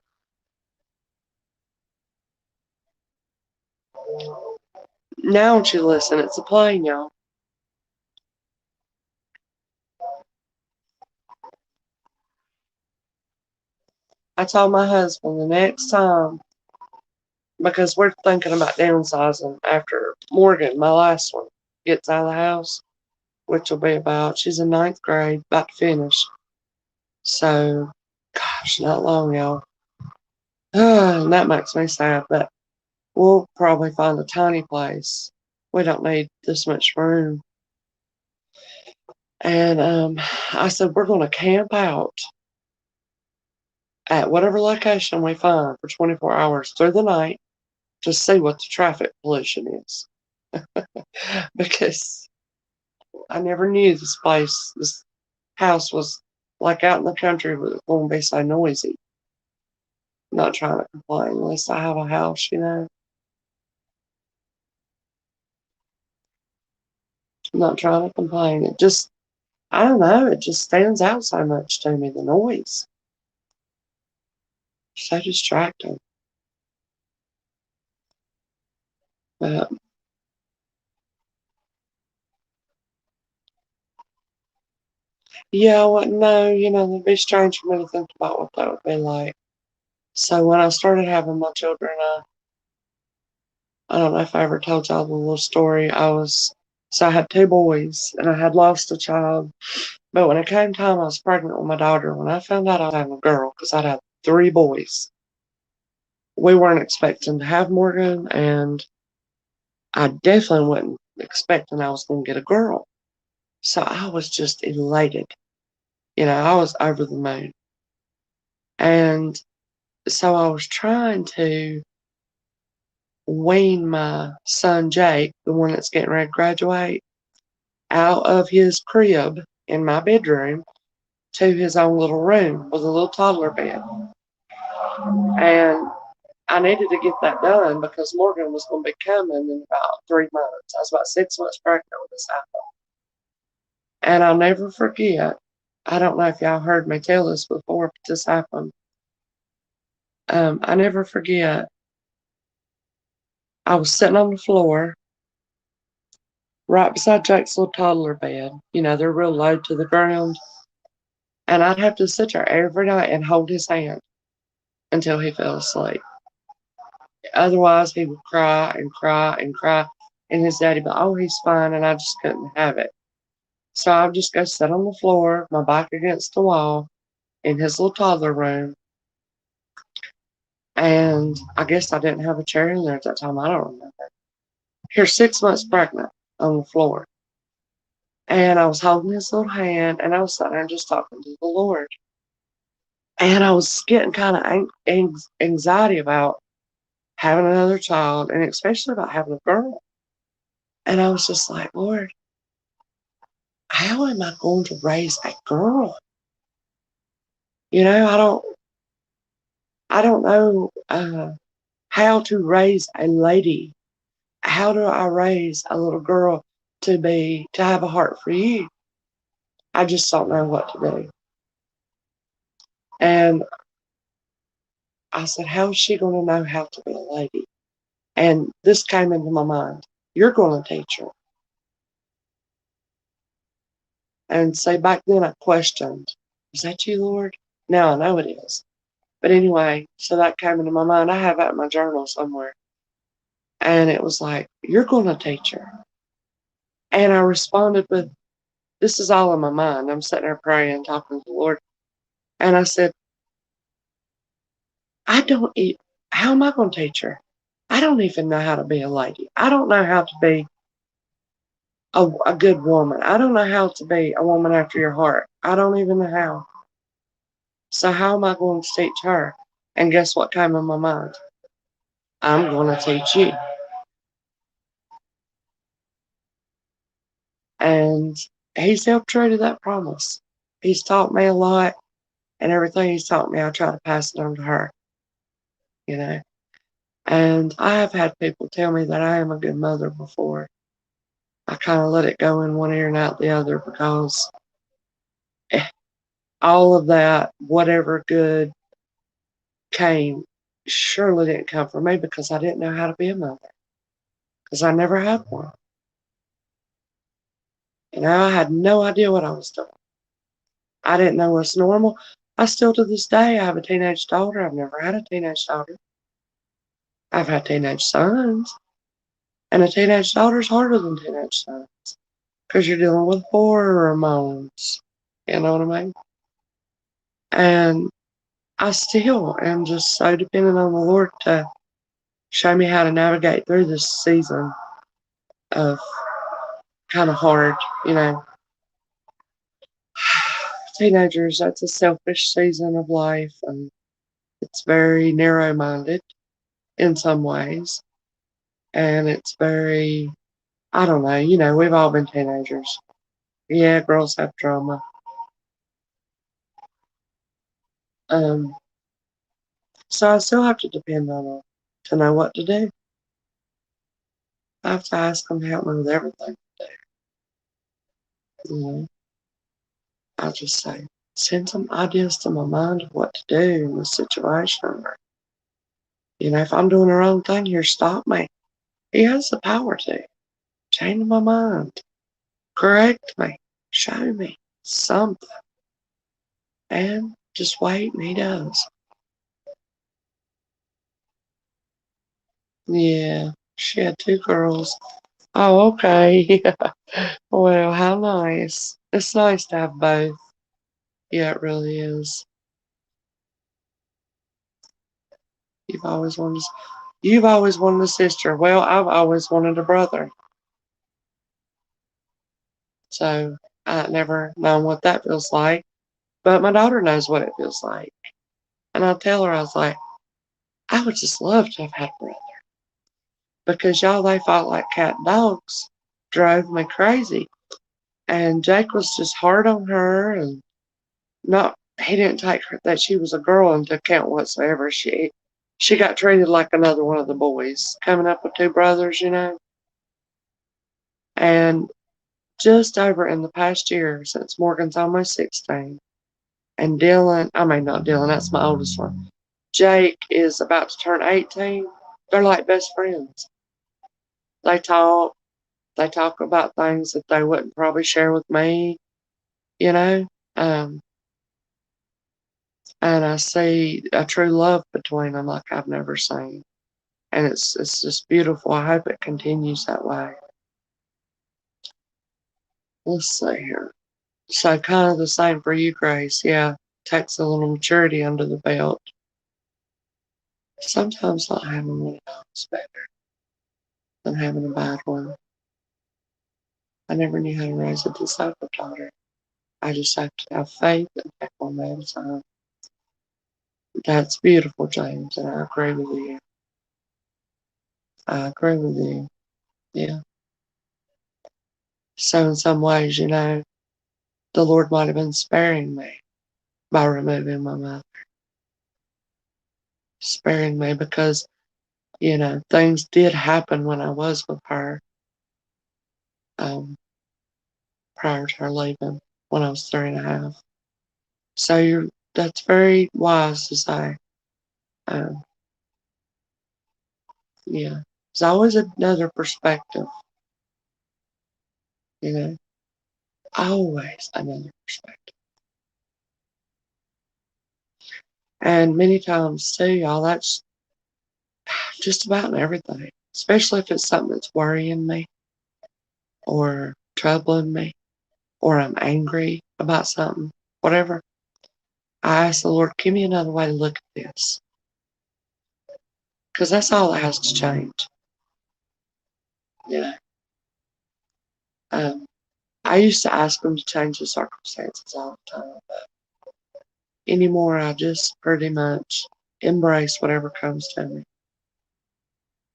Now don't you listen. It's a plane, y'all. I told my husband the next time, because we're thinking about downsizing after Morgan, my last one, gets out of the house, which will be about, she's in 9th grade, about to finish. So, gosh, not long, y'all. And that makes me sad, but we'll probably find a tiny place. We don't need this much room. And I said, we're going to camp out at whatever location we find for 24 hours through the night to see what the traffic pollution is. Because I never knew this place. house was like out in the country, but it won't be so noisy. I'm not trying to complain. At least I have a house, you know. I'm not trying to complain. It just, I don't know, it just stands out so much to me, the noise. So distracting. But yeah, I wouldn't know, you know, it'd be strange for me to think about what that would be like. So when I started having my children, I don't know if I ever told y'all the little story. So I had two boys and I had lost a child. But when it came time, I was pregnant with my daughter. When I found out I was having a girl, because I'd had three boys, we weren't expecting to have Morgan, and I definitely wasn't expecting I was going to get a girl. So I was just elated. You know, I was over the moon. And so I was trying to wean my son Jake, the one that's getting ready to graduate, out of his crib in my bedroom to his own little room with a little toddler bed. And I needed to get that done because Morgan was going to be coming in about 3 months. I was about 6 months pregnant when this happened. And I'll never forget, I don't know if y'all heard me tell this before, but this happened. I never forget, I was sitting on the floor right beside Jake's little toddler bed. You know, they're real low to the ground. And I'd have to sit there every night and hold his hand until he fell asleep. Otherwise, he would cry and cry and cry. And his daddy would be, oh, he's fine. And I just couldn't have it. So I would just go sit on the floor, my back against the wall in his little toddler room. And I guess I didn't have a chair in there at that time. I don't remember. Here, 6 months pregnant on the floor. And I was holding his little hand and I was sitting there just talking to the Lord. And I was getting kind of anxiety about having another child and especially about having a girl. And I was just like, Lord, how am I going to raise a girl? You know, I don't know how to raise a lady. How do I raise a little girl to have a heart for you? I just don't know what to do. And I said, how is she going to know how to be a lady? And this came into my mind. You're going to teach her. And so back then I questioned, is that you, Lord? Now I know it is. But anyway, so that came into my mind. I have that in my journal somewhere. And it was like, you're going to teach her. And I responded with, this is all in my mind. I'm sitting there praying, talking to the Lord. And I said, how am I going to teach her? I don't even know how to be a lady. I don't know how to be a good woman. I don't know how to be a woman after your heart. I don't even know how. So how am I going to teach her? And guess what came in my mind? I'm going to teach you. And he's held true to that promise. He's taught me a lot, and everything he's taught me, I try to pass it on to her, you know. And I have had people tell me that I am a good mother before. I kind of let it go in one ear and out the other because all of that, whatever good came, surely didn't come from me because I didn't know how to be a mother. Because I never had one. And I had no idea what I was doing. I didn't know what's normal. I still to this day, I have a teenage daughter. I've never had a teenage daughter. I've had teenage sons. And a teenage daughter's harder than teenage sons. Because you're dealing with hormones. You know what I mean? And I still am just so dependent on the Lord to show me how to navigate through this season of kind of hard, you know. Teenagers, that's a selfish season of life, and it's very narrow-minded in some ways, and it's very, I don't know, you know, we've all been teenagers. Yeah, girls have trauma. So I still have to depend on them to know what to do. I have to ask them to help me with everything. You know, I just say, send some ideas to my mind of what to do in this situation. Or, if I'm doing the wrong thing here, stop me. He has the power to change my mind, correct me, show me something, and just wait, and he does. Yeah, she had 2 girls. Oh, okay. Well, how nice. It's nice to have both. Yeah, it really is. You've always wanted, you've always wanted a sister. Well, I've always wanted a brother. So I never known what that feels like. But my daughter knows what it feels like. And I tell her, I was like, I would just love to have had a brother. Because y'all, they fought like cat and dogs. Drove me crazy. And Jake was just hard on her and not he didn't take her that she was a girl into account whatsoever. She got treated like another one of the boys, coming up with 2 brothers. And just over in the past year, since Morgan's almost 16, and Dylan, I mean not Dylan, that's my oldest one. Jake is about to turn 18. They're like best friends. They talk. They talk about things that they wouldn't probably share with me, you know. Um, and I see a true love between them like I've never seen. And it's just beautiful. I hope it continues that way. Let's see here. So kind of the same for you, Grace. Yeah, takes a little maturity under the belt. Sometimes not having one is better than having a bad one. I never knew how to raise a disabled daughter. I just have to have faith and take one day at a time. That's beautiful, James, and I agree with you. I agree with you. Yeah. So in some ways, the Lord might have been sparing me by removing my mother. Sparing me because, things did happen when I was with her, um, prior to her leaving when I was 3.5. So that's very wise to say. Um, yeah. There's always another perspective, you know, always another perspective. And many times too, y'all, that's just about everything, especially if it's something that's worrying me or troubling me or I'm angry about something, whatever. I ask the Lord, give me another way to look at this. Because that's all that has to change. You know, um, I used to ask him to change the circumstances all the time, but anymore I just pretty much embrace whatever comes to me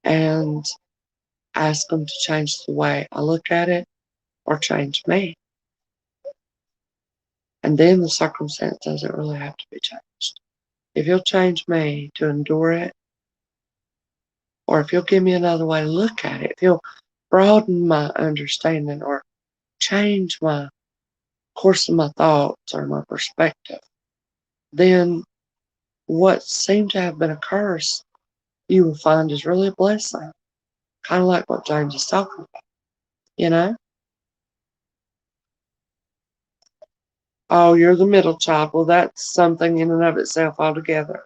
and ask him to change the way I look at it or change me. And then the circumstance doesn't really have to be changed. If he'll change me to endure it, or if he'll give me another way to look at it, if he'll broaden my understanding or change my course of my thoughts or my perspective, then what seemed to have been a curse, you will find is really a blessing. Kind of like what James is talking about, you know? Oh, you're the middle child. Well, that's something in and of itself altogether.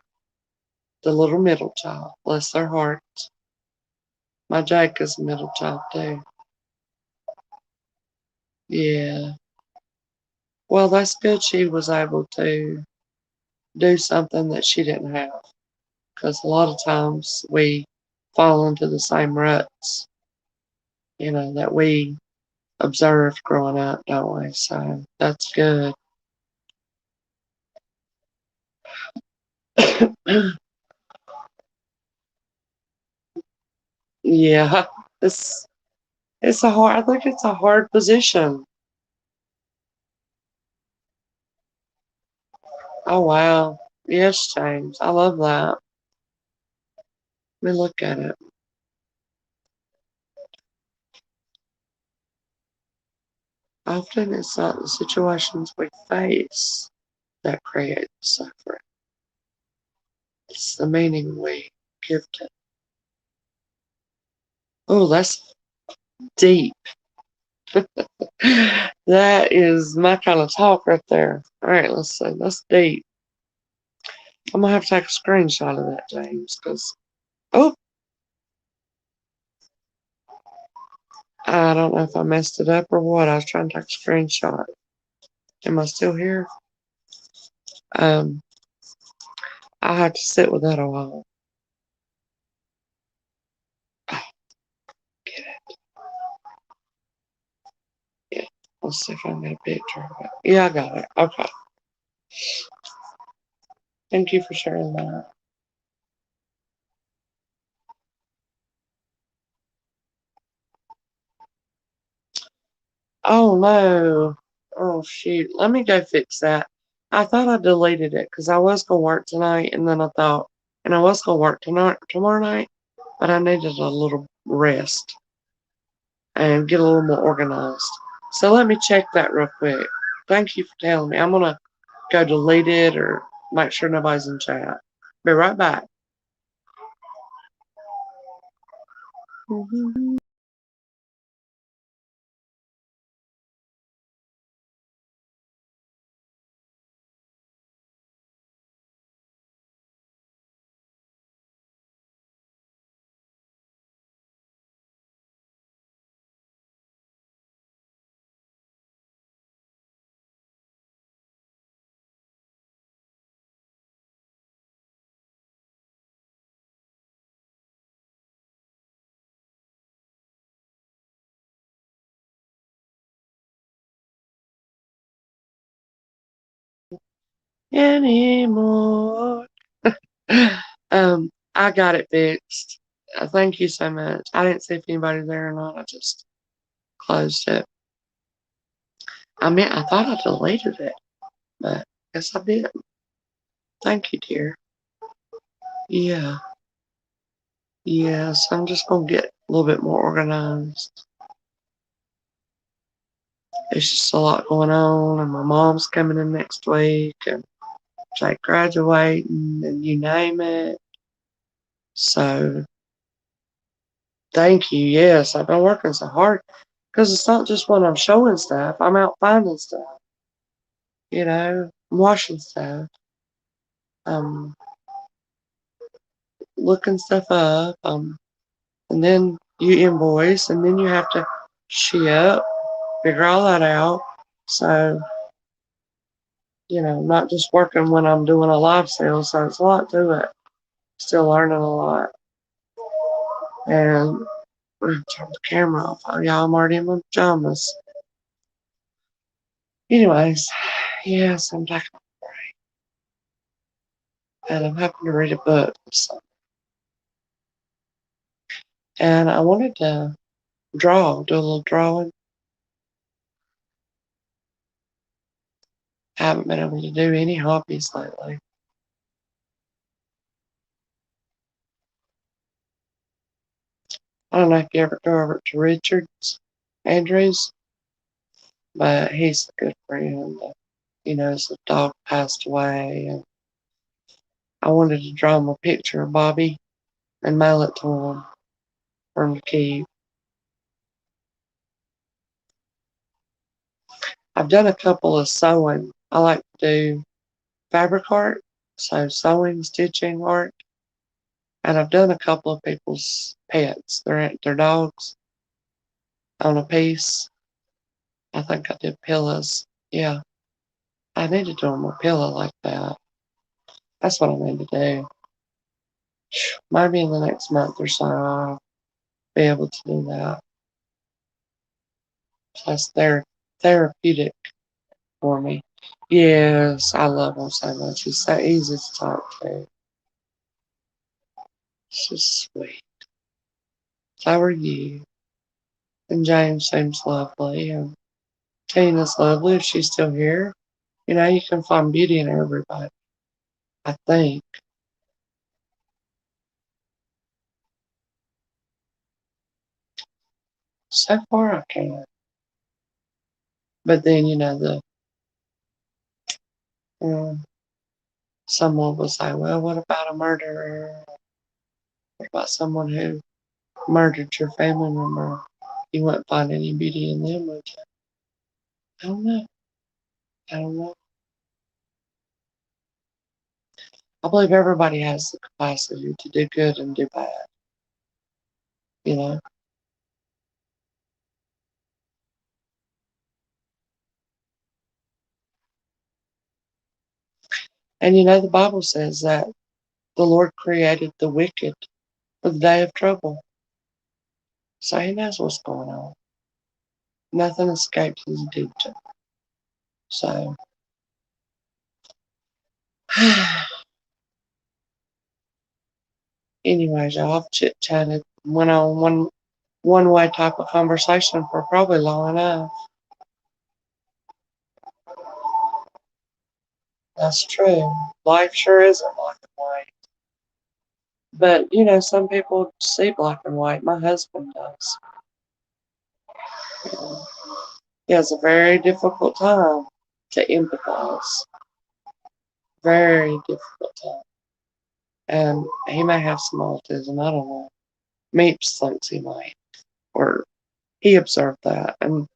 The little middle child, bless their hearts. My Jake is a middle child too. Yeah. Well, that's good she was able to do something that she didn't have. Because a lot of times we fall into the same ruts, that we observed growing up, don't we? So that's good. Yeah, it's it's a hard. I think it's a hard position. Oh wow. Yes, James. I love that. Let me look at it. Often it's not the situations we face that create suffering. It's the meaning we give to it. Oh, that's deep. That is my kind of talk right there. All right, let's see. That's deep. I'm gonna have to take a screenshot of that, James, because oh, I don't know if I messed it up or what. I was trying to take a screenshot. Am I still here? Um, I have to sit with that a while. Oh, get it. Yeah. Let's see if I can get a picture of it. Yeah, I got it. Okay. Thank you for sharing that. Oh no. Oh shoot. Let me go fix that. I thought I deleted it because I was gonna work tonight, and then I thought, and I was gonna work tonight, tomorrow night, but I needed a little rest and get a little more organized. So let me check that real quick. Thank you for telling me. I'm gonna go delete it or make sure nobody's in chat. Be right back. Anymore. I got it fixed. Thank you so much. I didn't see if anybody's there or not. I just closed it. I mean, I thought I deleted it, but guess I didn't. Thank you, dear. Yeah. Yes, I'm just gonna get a little bit more organized. There's just a lot going on, and my mom's coming in next week, and Jake graduating, and you name it. So, thank you. Yes, I've been working so hard because it's not just when I'm showing stuff, I'm out finding stuff, washing stuff, um, looking stuff up, and then you invoice, and then you have to ship, figure all that out. So, not just working when I'm doing a live sale, so it's a lot to it. Still learning a lot. And I'm gonna turn the camera off. Oh, yeah, I'm already in my pajamas. Anyways, yes, I'm back and I'm having to read a book. So. And I wanted to do a little drawing. I haven't been able to do any hobbies lately. I don't know if you ever go over to Richard's Andrews, but he's a good friend. His dog passed away, and I wanted to draw him a picture of Bobby and mail it to him for him to keep. I've done a couple of sewing. I like to do fabric art, so sewing, stitching art, and I've done a couple of people's pets, their dogs, on a piece. I think I did pillows. Yeah, I need to do them a pillow like that. That's what I need to do. Maybe in the next month or so I'll be able to do that. Plus they're therapeutic for me. Yes, I love him so much. He's so easy to talk to. It's just sweet. How are you? And James seems lovely. And Tina's lovely if she's still here. You can find beauty in everybody. I think. So far I can. But then, um, someone will say, well, what about a murderer? What about someone who murdered your family member? You wouldn't find any beauty in them, would you? I don't know. I don't know. I believe everybody has the capacity to do good and do bad, you know? And the Bible says that the Lord created the wicked for the day of trouble. So he knows what's going on. Nothing escapes his duty. So, anyways, y'all, I've chit chatted, went on one way type of conversation for probably long enough. That's true. Life sure isn't black and white. But, some people see black and white. My husband does. He has a very difficult time to empathize. Very difficult time. And he may have some autism, I don't know. Meeps thinks he might. Or he observed that. And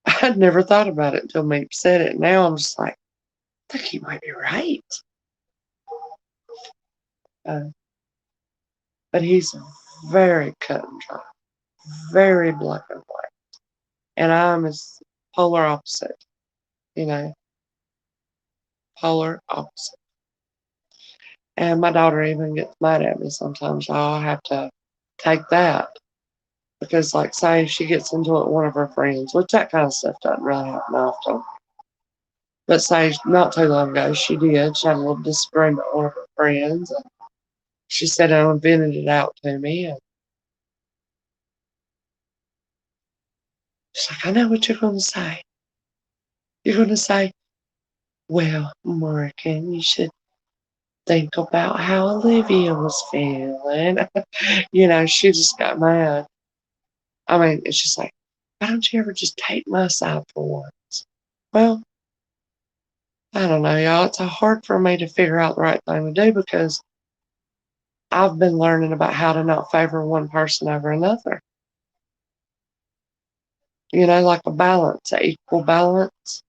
I'd never thought about it until Meep said it. Now I'm just like, I think he might be right. Uh, but he's very cut and dry. Very black and white. And I'm his polar opposite. You know, polar opposite. And my daughter even gets mad at me sometimes. I'll have to take that. Because, like, say she gets into it with one of her friends, which that kind of stuff doesn't really happen often. But say not too long ago, she did. She had a little disagreement with one of her friends. And she said and vented it out to me. And she's like, I know what you're going to say. You're going to say, well, Morgan, you should think about how Olivia was feeling. She just got mad. I mean, it's just like, why don't you ever just take my side for once? Well, I don't know, y'all. It's hard for me to figure out the right thing to do because I've been learning about how to not favor one person over another. Like a balance, an equal balance,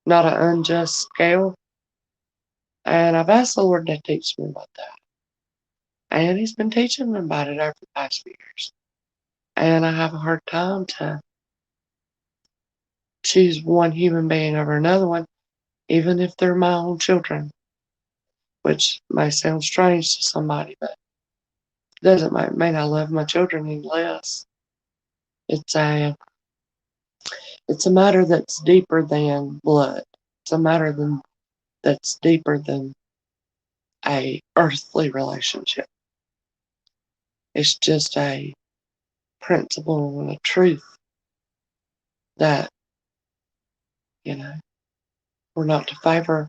not an unjust scale. And I've asked the Lord to teach me about that. And He's been teaching me about it over the past few years. And I have a hard time to choose one human being over another one, even if they're my own children, which may sound strange to somebody, but it doesn't mean I love my children any less. It's a matter that's deeper than blood. It's a matter that's deeper than a earthly relationship. It's just a principle and a truth that, we're not to favor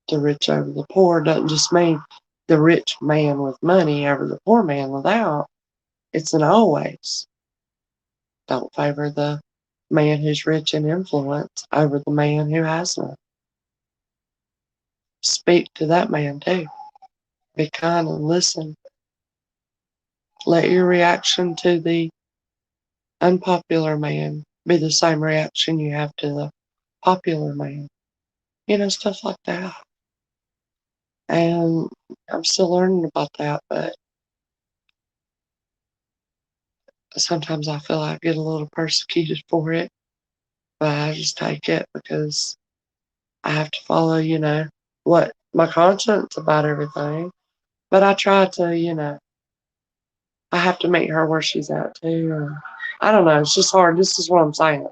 the rich over the poor. Doesn't just mean the rich man with money over the poor man without. It's an always. Don't favor the man who's rich in influence over the man who has none. Speak to that man too. Be kind and listen. Let your reaction to the unpopular man be the same reaction you have to the popular man. Stuff like that. And I'm still learning about that, but sometimes I feel I get a little persecuted for it. But I just take it because I have to follow, what my conscience about everything. But I try to, I have to meet her where she's at too. I don't know. It's just hard. This is what I'm saying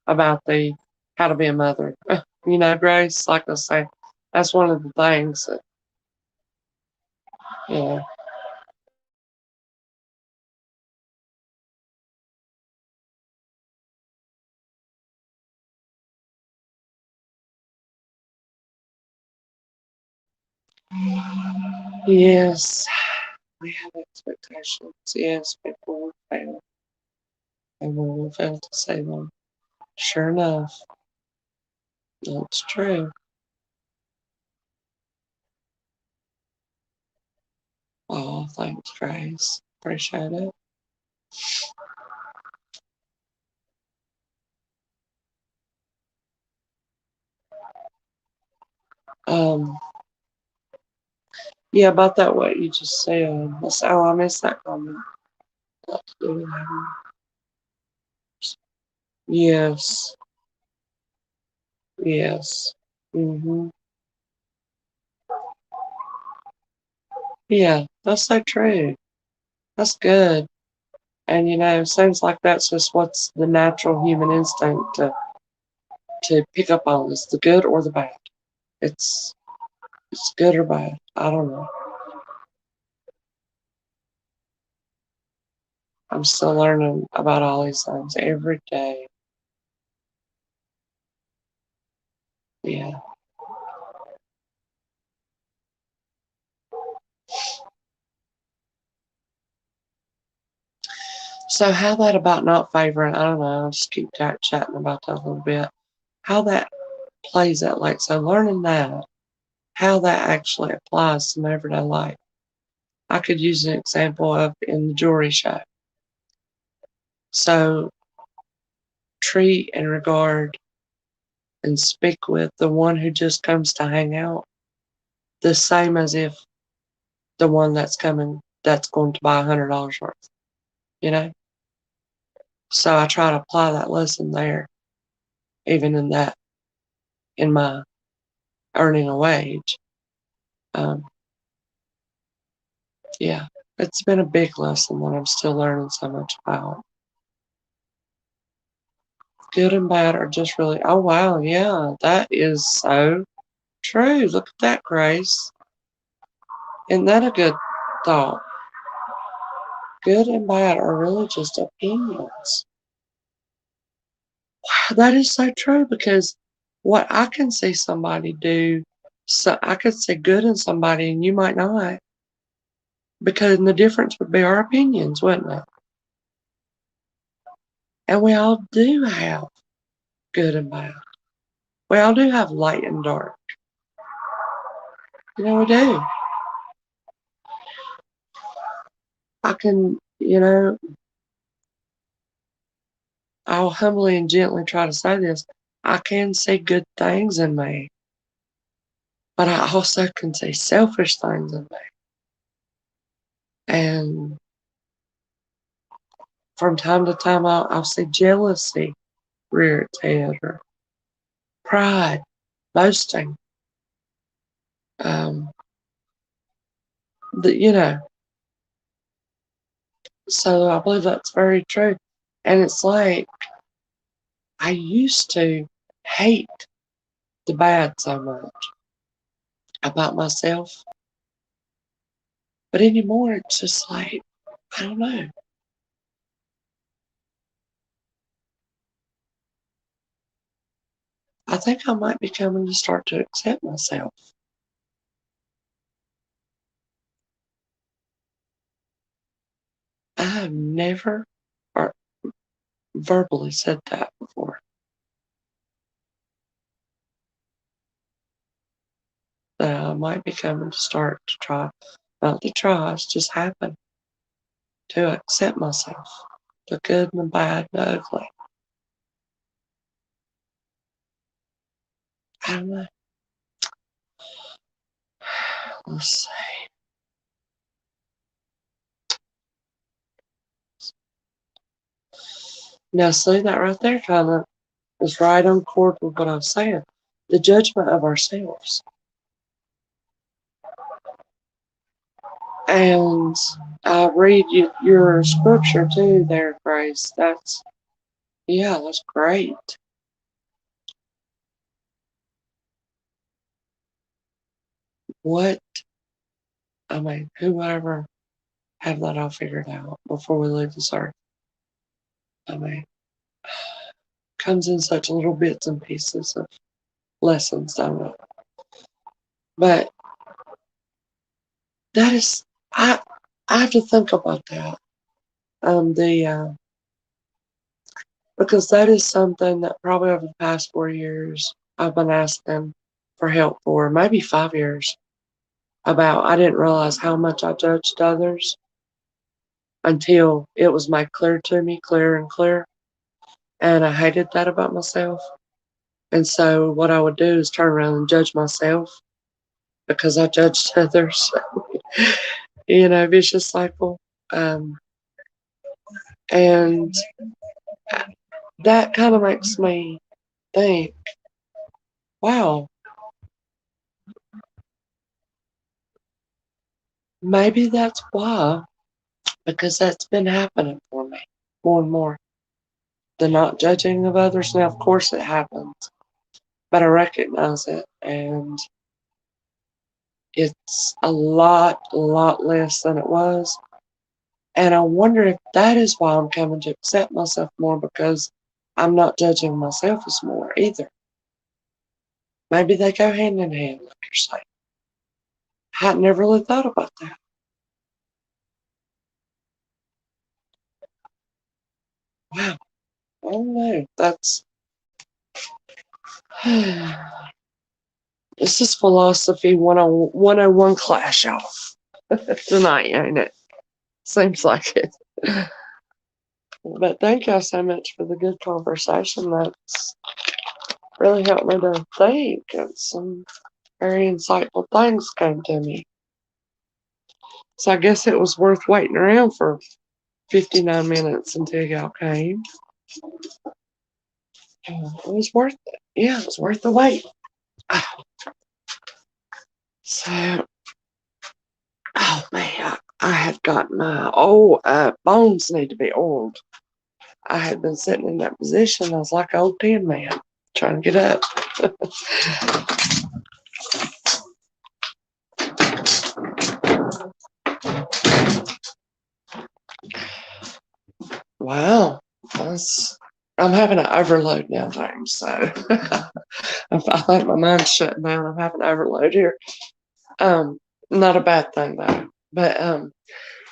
about the how to be a mother. Grace, like I say, that's one of the things that, you know, Yes, we have expectations. Yes, people will fail, and we will fail to say them. Sure enough, that's true. Oh, thanks, Grace. Appreciate it. Um, yeah, about that what you just said. Oh, I missed that comment. Yes, yes. Mhm. Yeah, that's so true. That's good. And it seems like that's just what's the natural human instinct to pick up on is the good or the bad. It's it's good or bad. I don't know. I'm still learning about all these things every day. Yeah. So how that about not favoring, I don't know, I'll just keep chatting about that a little bit. How that plays out, like, so learning that, how that actually applies to my everyday life. I could use an example of in the jewelry show. So treat and regard and speak with the one who just comes to hang out the same as if the one that's going to buy $100 worth, you know? So I try to apply that lesson there, even in my earning a wage. Um, yeah, it's been a big lesson that I'm still learning so much about. Good and bad are just really, oh wow, yeah, that is so true. Look at that, Grace. Isn't that a good thought? Good and bad are really just opinions. That is so true because what I can see somebody do, so I could see good in somebody and you might not, because the difference would be our opinions, wouldn't it? And we all do have good and bad. We all do have light and dark. We do. I can, I'll humbly and gently try to say this. I can see good things in me, but I also can see selfish things in me. And from time to time, I'll see jealousy rear its head, or pride, boasting. Um, the, you know, so I believe that's very true. And it's like I used to hate the bad so much about myself, but anymore it's just like I don't know. I think I might be coming to start to accept myself. I have never or verbally said that before. That I might be coming to start to try, not to try, it's just happen to accept myself, the good and the bad and the ugly. I don't know. Let's see. Now, see that right there kind of is right on chord with what I was saying. The judgment of ourselves. And I read your scripture too there, Grace. That's great. What, I mean, whoever have that all figured out before we leave this earth. I mean, comes in such little bits and pieces of lessons, don't it? But that is, I have to think about that. Because that is something that probably over the past 4 years I've been asking for help for, maybe 5 years, about. I didn't realize how much I judged others until it was made clear to me, clearer and clearer. And I hated that about myself. And so what I would do is turn around and judge myself because I judged others. Vicious cycle. Um, and that kind of makes me think, wow, maybe that's why, because that's been happening for me more and more. The not judging of others. Now, of course, it happens, but I recognize it, and it's a lot less than it was. And I wonder if that is why I'm coming to accept myself more, because I'm not judging myself as more either. Maybe they go hand in hand, like you're saying. I had never really thought about that. Wow. I don't know. This is philosophy 101 class, y'all. Tonight, ain't it? Seems like it. But thank y'all so much for the good conversation. That's really helped me to think, and some very insightful things came to me. So I guess it was worth waiting around for 59 minutes until y'all came. It was worth it. Yeah, it was worth the wait. So, oh man, I had got my bones need to be oiled. I had been sitting in that position. I was like an old tin man trying to get up. Wow, I'm having an overload now, James. So I think my mind's shutting down. I'm having an overload here. Not a bad thing though. But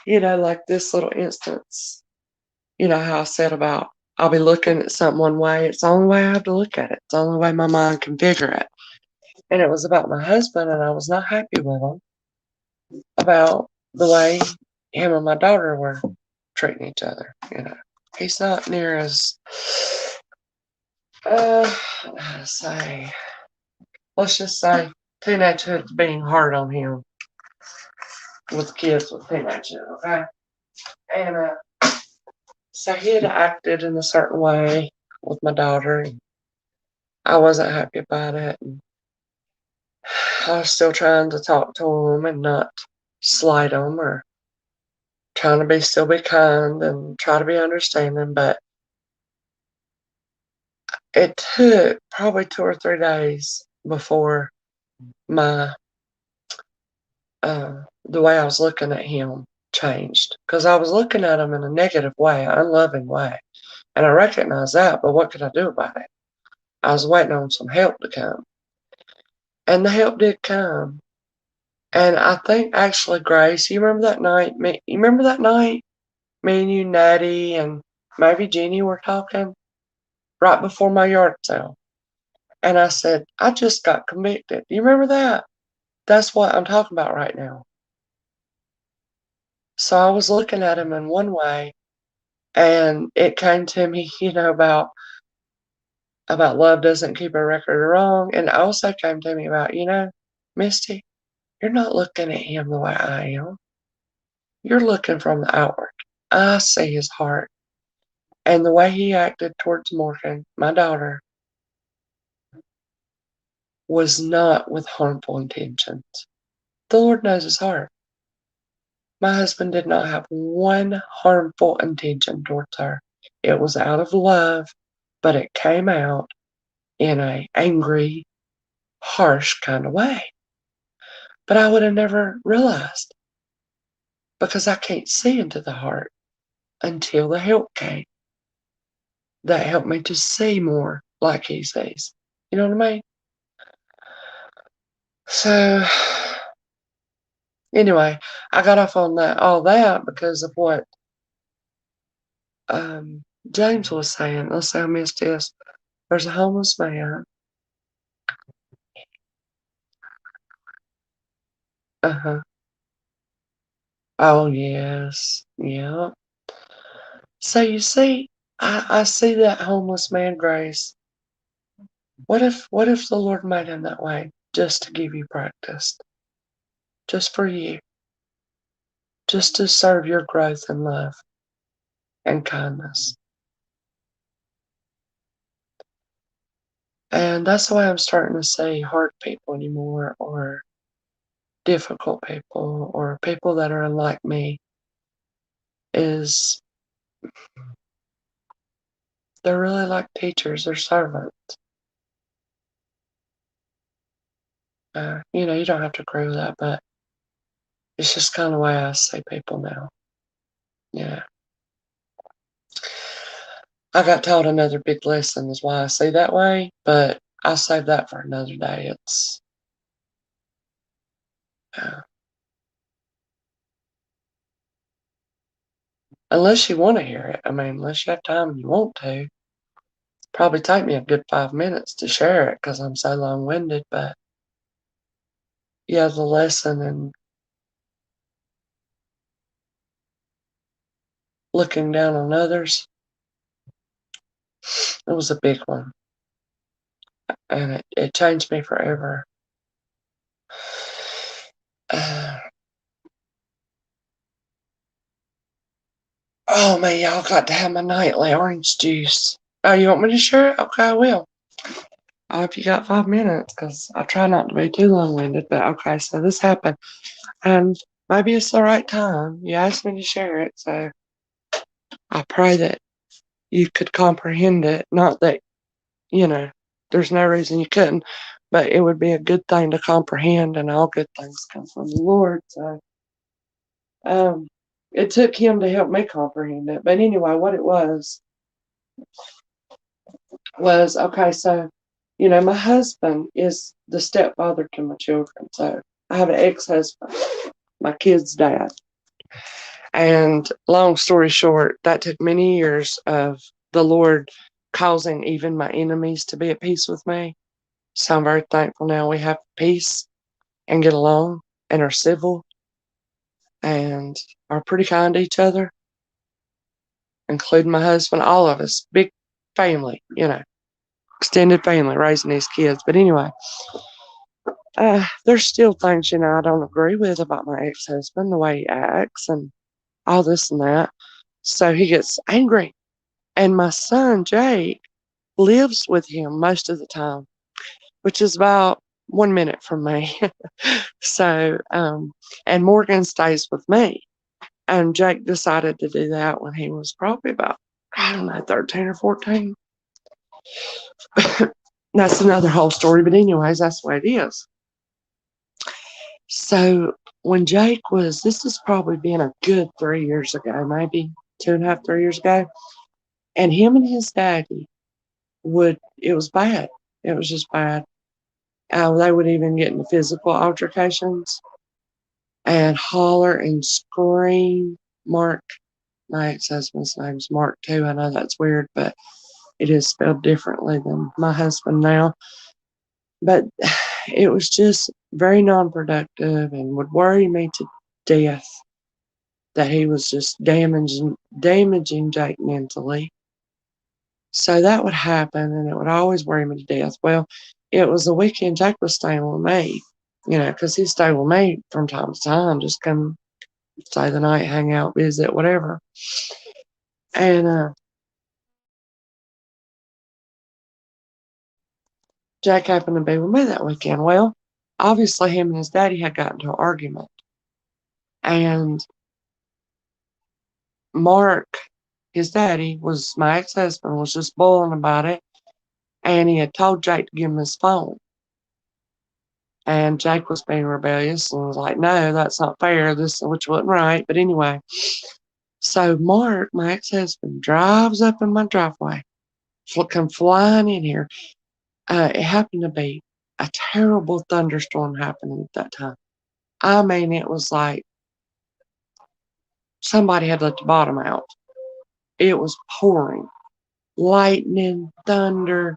like this little instance, how I said about I'll be looking at something one way. It's the only way I have to look at it. It's the only way my mind can figure it. And it was about my husband, and I was not happy with him about the way him and my daughter were treating each other. He's not near as how to say, let's just say teenagehood's being hard on him with kids with teenagehood, okay? And so he had acted in a certain way with my daughter, and I wasn't happy about it. And I was still trying to talk to him and not slight him, or trying to still be kind and try to be understanding, but it took probably 2 or 3 days before my the way I was looking at him changed, because I was looking at him in a negative way, an unloving way, and I recognized that. But what could I do about it? I was waiting on some help to come, and the help did come. And I think actually, Grace, you remember that night? You remember that night? Me and you, Natty, and maybe Jeannie were talking right before my yard sale. And I said, I just got convicted. Do you remember that? That's what I'm talking about right now. So I was looking at him in one way, and it came to me, about love doesn't keep a record of wrong. And it also came to me about, Misty, you're not looking at him the way I am. You're looking from the outward. I see his heart. And the way he acted towards Morgan, my daughter, was not with harmful intentions. The Lord knows his heart. My husband did not have one harmful intention towards her. It was out of love, but it came out in a angry, harsh kind of way. But I would have never realized, because I can't see into the heart until the help came. That helped me to see more like he sees. You know what I mean? So Anyway, I got off on all that because of what James was saying. Let's say I missed this. There's a homeless man. Uh-huh. Oh, yes. Yeah. So you see, I see that homeless man, Grace. What if the Lord made him that way just to give you practice? Just for you. Just to serve your growth and love and kindness. And that's why I'm starting to see hard people anymore, or difficult people, or people that are unlike me, is they're really like teachers or servants. You don't have to agree with that, but it's just kind of the way I see people now. Yeah. I got taught another big lesson is why I see that way, but I'll save that for another day. Uh, unless you want to hear it. I mean, unless you have time and you want to. Probably take me a good 5 minutes to share it because I'm so long-winded, but yeah, the lesson and looking down on others, it was a big one. And it changed me forever. Oh man, y'all got to have my nightly orange juice. Oh, you want me to share it? Okay, I will. I hope you got 5 minutes because I try not to be too long-winded. But okay, so this happened, and maybe it's the right time. You asked me to share it, so I pray that you could comprehend it. Not that there's no reason you couldn't, but it would be a good thing to comprehend, and all good things come from the Lord. So, it took Him to help me comprehend it. But anyway, what it was okay. So, my husband is the stepfather to my children. So I have an ex-husband, my kid's dad. And long story short, that took many years of the Lord causing even my enemies to be at peace with me. So I'm very thankful now we have peace and get along and are civil and are pretty kind to each other, including my husband, all of us, big family, extended family raising these kids. But anyway, there's still things, I don't agree with about my ex-husband, the way he acts and all this and that. So he gets angry. And my son, Jake, lives with him most of the time, which is about 1 minute from me. So, and Morgan stays with me. And Jake decided to do that when he was probably about, I don't know, 13 or 14. That's another whole story. But anyways, that's the way it is. So when Jake this has probably been a good 3 years ago, maybe 2.5, 3 years ago. And him and his daddy it was bad. It was just bad. They would even get into physical altercations and holler and scream. Mark, my ex-husband's name's Mark too. I know that's weird, but it is spelled differently than my husband now. But it was just very non-productive and would worry me to death that he was just damaging Jake mentally. So that would happen, and it would always worry me to death. Well, it was the weekend Jake was staying with me, because he stayed with me from time to time, just come stay the night, hang out, visit, whatever. And Jake happened to be with me that weekend. Well, obviously him and his daddy had gotten into an argument. And Mark, his daddy, was my ex-husband, was just boiling about it. And he had told Jake to give him his phone. And Jake was being rebellious and was like, no, that's not fair, which wasn't right. But anyway, so Mark, my ex-husband, drives up in my driveway, come flying in here. It happened to be a terrible thunderstorm happening at that time. I mean, it was like somebody had let the bottom out. It was pouring, lightning, thunder,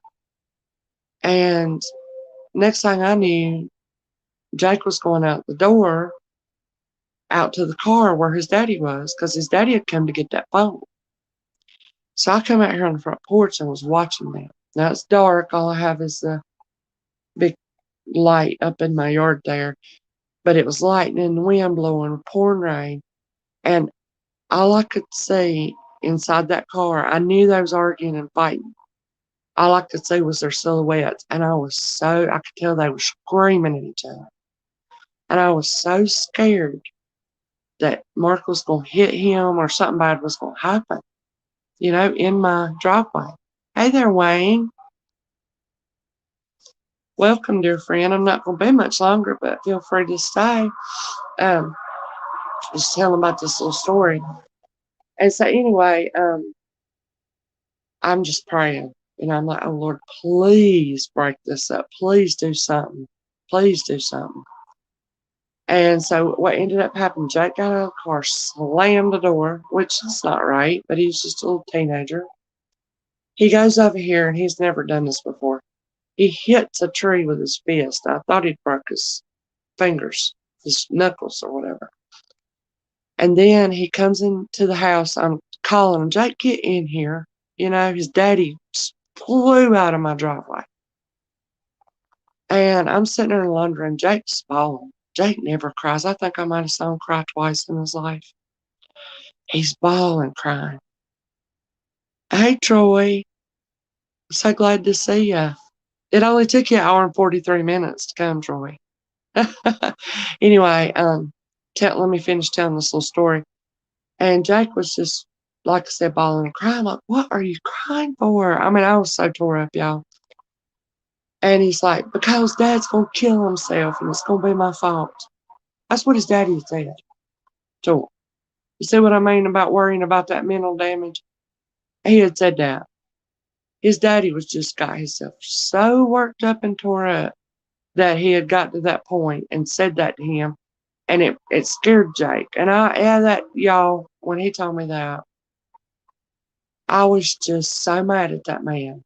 and next thing I knew, Jake was going out the door, out to the car where his daddy was, because his daddy had come to get that phone. So I come out here on the front porch and was watching that. Now it's dark. All I have is the big light up in my yard there. But it was lightning, wind blowing, pouring rain. And all I could see inside that car, I knew they was arguing and fighting. All I could see was their silhouettes. And I could tell they were screaming at each other. And I was so scared that Mark was going to hit him or something bad was going to happen, in my driveway. Hey there, Wayne. Welcome, dear friend. I'm not going to be much longer, but feel free to stay. Just tell them about this little story. And so anyway, I'm just praying. I'm like, oh, Lord, please break this up. Please do something. Please do something. And so what ended up happening, Jake got out of the car, slammed the door, which is not right, but he's just a little teenager. He goes over here, and he's never done this before. He hits a tree with his fist. I thought he'd broke his fingers, his knuckles or whatever. And then he comes into the house. I'm calling him, Jake, get in here. His daddy flew out of my driveway. And I'm sitting there in the laundry, and Jake's bawling. Jake never cries. I think I might have saw him cry twice in his life. He's bawling, crying. Hey, Troy. So glad to see you. It only took you an hour and 43 minutes to come, Troy. Anyway, let me finish telling this little story. And Jake was just, like I said, bawling and crying. I'm like, what are you crying for? I mean, I was so tore up, y'all. And he's like, because Dad's going to kill himself and it's going to be my fault. That's what his daddy said to him. You see what I mean about worrying about that mental damage? He had said that. His daddy was just got himself so worked up and tore up that he had got to that point and said that to him. And it scared Jake. And y'all, when he told me that, I was just so mad at that man.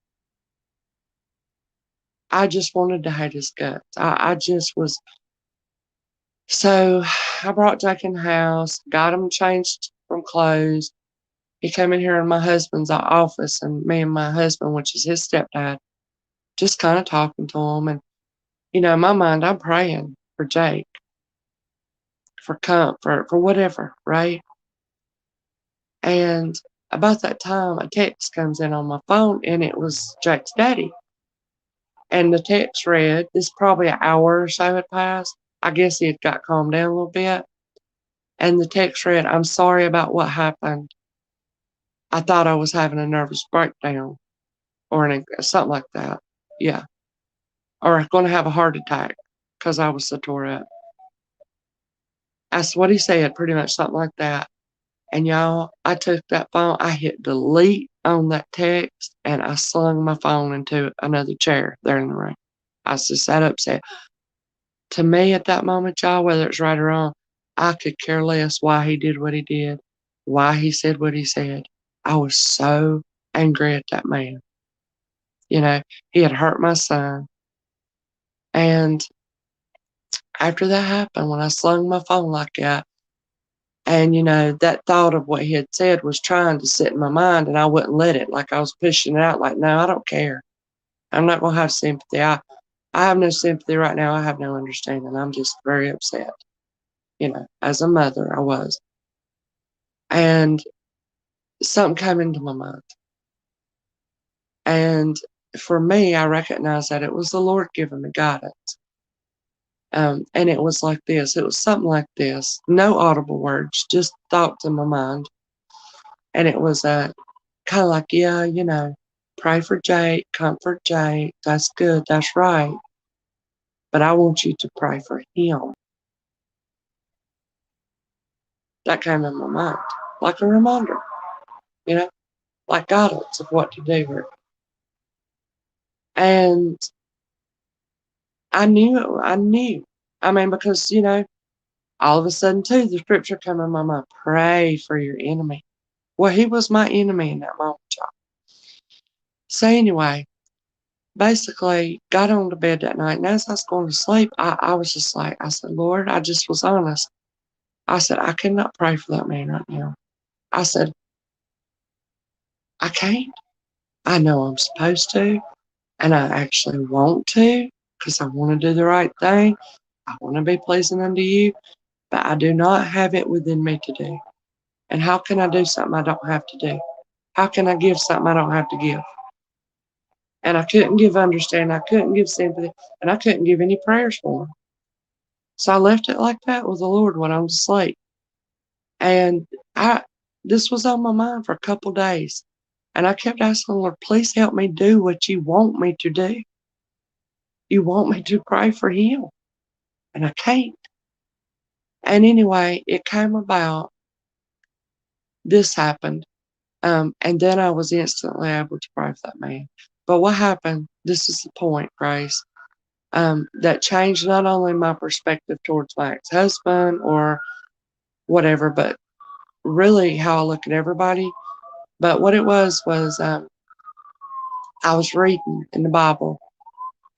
I just wanted to hate his guts. I just was. So I brought Jake in the house, got him changed from clothes. He came in here in my husband's office, and me and my husband, which is his stepdad, just kind of talking to him. And, in my mind, I'm praying for Jake, for comfort, for whatever, right? And about that time, a text comes in on my phone, and it was Jake's daddy. And the text read, this probably an hour or so had passed. I guess he had got calmed down a little bit. And the text read, I'm sorry about what happened. I thought I was having a nervous breakdown or something like that. Yeah. Or going to have a heart attack because I was so tore up. That's what he said, pretty much something like that. And y'all, I took that phone, I hit delete on that text, and I slung my phone into another chair there in the room. I was just that upset. To me at that moment, y'all, whether it's right or wrong, I could care less why he did what he did, why he said what he said. I was so angry at that man. He had hurt my son. And after that happened, when I slung my phone like that, and that thought of what he had said was trying to sit in my mind, and I wouldn't let it. Like I was pushing it out, like, no, I don't care. I'm not going to have sympathy. I have no sympathy right now. I have no understanding. I'm just very upset. As a mother, I was. And something came into my mind. And for me, I recognized that it was the Lord giving me guidance. And it was like this. It was something like this. No audible words, just thoughts in my mind. And it was kind of like, yeah, pray for Jake, comfort Jake. That's good. That's right. But I want you to pray for him. That came in my mind, like a reminder, like guidance of what to do here. And I knew. I mean, because, all of a sudden, too, the scripture came in my mind, pray for your enemy. Well, he was my enemy in that moment, y'all. So anyway, basically got on to bed that night, and as I was going to sleep, I was just like, I said, Lord, I just was honest. I said, I cannot pray for that man right now. I said, I can't. I know I'm supposed to, and I actually want to, because I want to do the right thing. I want to be pleasing unto you, but I do not have it within me to do. And how can I do something I don't have to do? How can I give something I don't have to give? And I couldn't give understanding, I couldn't give sympathy, and I couldn't give any prayers for him. So I left it like that with the Lord when I was asleep. And this was on my mind for a couple days. And I kept asking the Lord, please help me do what you want me to do. You want me to pray for him. And I can't. And anyway, it came about, this happened. And then I was instantly able to pray for that man. But what happened, this is the point, Grace, that changed not only my perspective towards my ex-husband or whatever, but really how I look at everybody. But what it was I was reading in the Bible,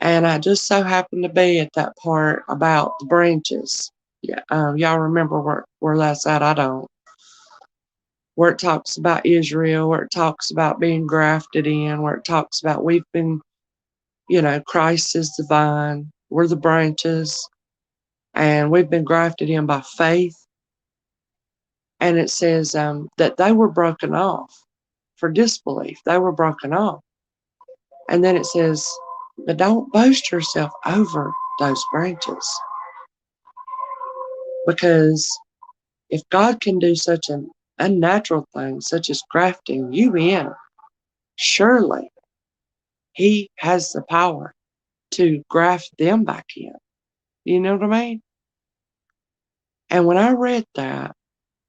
and I just so happened to be at that part about the branches. Yeah, y'all remember where that's at? I don't. Where it talks about Israel, where it talks about being grafted in, where it talks about we've been, Christ is the vine, we're the branches, and we've been grafted in by faith. And it says that they were broken off for disbelief. They were broken off. And then it says, but don't boast yourself over those branches. Because if God can do such an unnatural thing, such as grafting you in, surely he has the power to graft them back in. You know what I mean? And when I read that,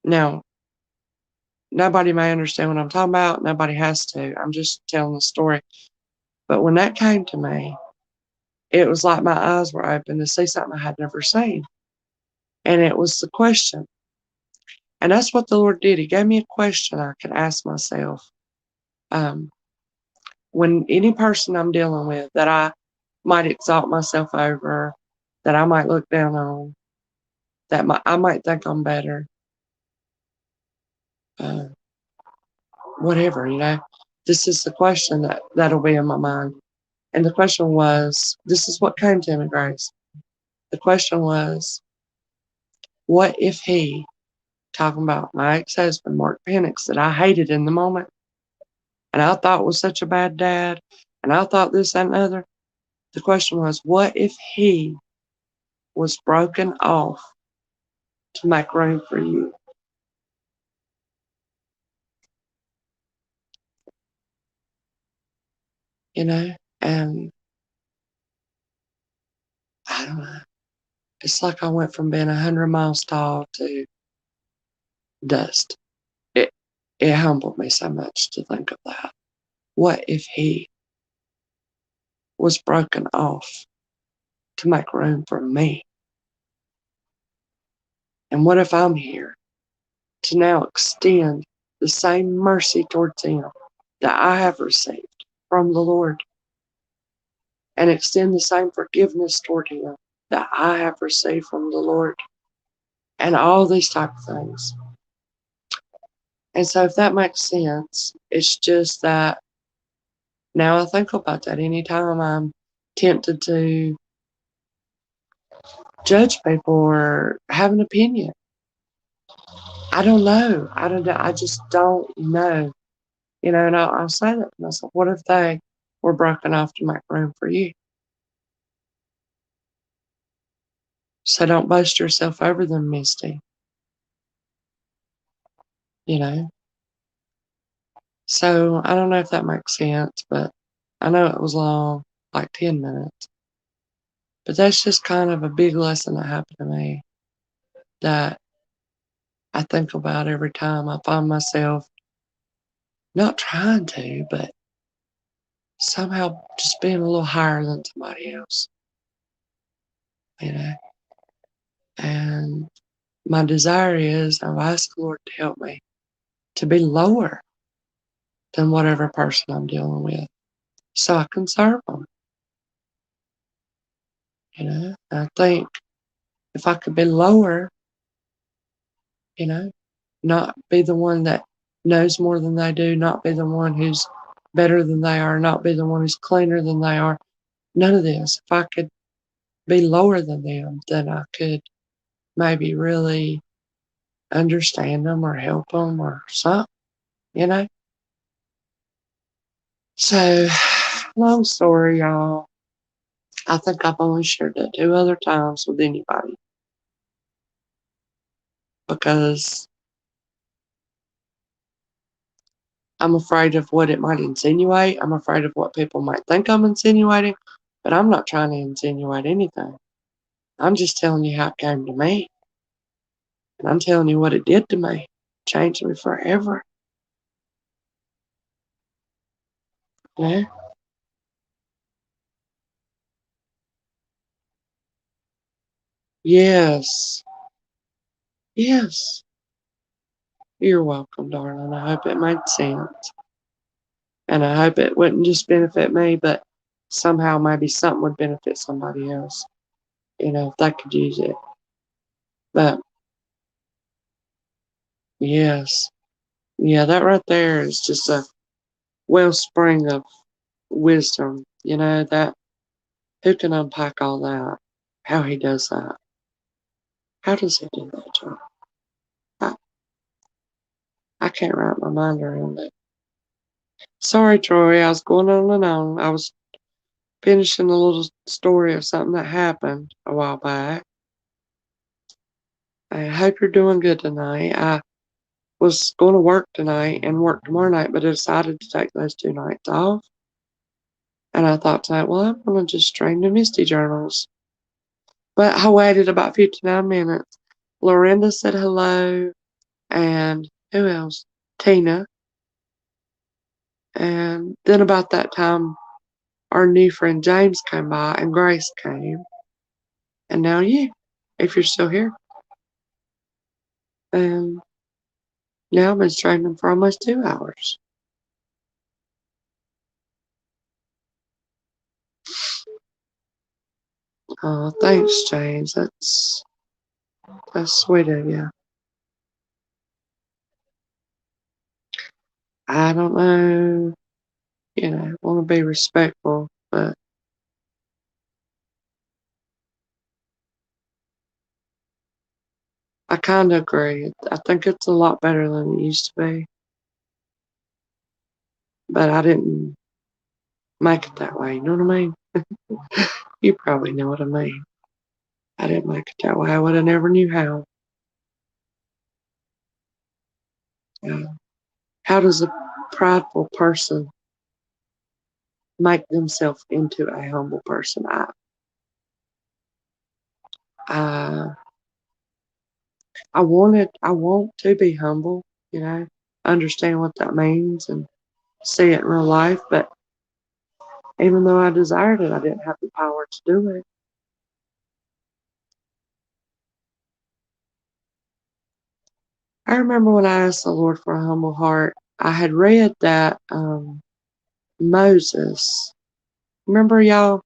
now, nobody may understand what I'm talking about. Nobody has to. I'm just telling the story. But when that came to me, it was like my eyes were open to see something I had never seen. And it was the question. And that's what the Lord did. He gave me a question I could ask myself. When any person I'm dealing with that I might exalt myself over, that I might look down on, I might think I'm better, uh, whatever, this is the question that'll be in my mind. And the question was, this is what came to me, Grace. The question was, what if he, talking about my ex-husband, Mark Penix, that I hated in the moment, and I thought was such a bad dad, and I thought this, that, and other. The question was, what if he was broken off to make room for you? And I don't know. It's like I went from being 100 miles tall to dust. It, it humbled me so much to think of that. What if he was broken off to make room for me? And what if I'm here to now extend the same mercy towards him that I have received from the Lord, and extend the same forgiveness toward him that I have received from the Lord, and all these type of things. And so if that makes sense, it's just that now I think about that anytime I'm tempted to judge people or have an opinion. I don't know. I don't know. I just don't know. And I'll say that to myself. What if they were broken off to make room for you? So don't boast yourself over them, Misty. You know? So I don't know if that makes sense, but I know it was long, like 10 minutes. But that's just kind of a big lesson that happened to me that I think about every time I find myself not trying to, but somehow just being a little higher than somebody else. you know. And my desire is, I've asked the Lord to help me to be lower than whatever person I'm dealing with so I can serve them. You know, I think if I could be lower, you know, not be the one that knows more than they do, not be the one who's better than they are, not be the one who's cleaner than they are. None of this. If I could be lower than them, then I could maybe really understand them or help them or something, you know? So, long story, y'all. I think I've only shared that 2 other times with anybody because I'm afraid of what it might insinuate. I'm afraid of what people might think I'm insinuating, but I'm not trying to insinuate anything. I'm just telling you how it came to me. And I'm telling you what it did to me. Changed me forever. Yeah. Yes. Yes. You're welcome, darling. I hope it made sense. And I hope it wouldn't just benefit me, but somehow maybe something would benefit somebody else. You know, if they could use it. But yes. Yeah, that right there is just a wellspring of wisdom. You know, that who can unpack all that? How he does that? How does he do that, John? I, I can't wrap my mind around it. Sorry, Troy, I was going on and on. I was finishing a little story of something that happened a while back. I hope you're doing good tonight. I was going to work tonight and work tomorrow night, but I decided to take those 2 nights off. And I thought tonight, well, I'm going to just stream the Misty Journals. But I waited about 59 minutes. Lorinda said hello, and who else? Tina. And then about that time, our new friend James came by, and Grace came. And now you, if you're still here. And now I've been streaming for almost 2 hours. Oh, thanks, James. That's sweet of you. I don't know, want to be respectful, but I kind of agree. I think it's a lot better than it used to be, but I didn't make it that way. You know what I mean? You probably know what I mean. I didn't make it that way. I would have never knew how. How does a prideful person make themselves into a humble person? I want to be humble, understand what that means and see it in real life, but even though I desired it, I didn't have the power to do it. I remember when I asked the Lord for a humble heart, I had read that Moses, remember y'all,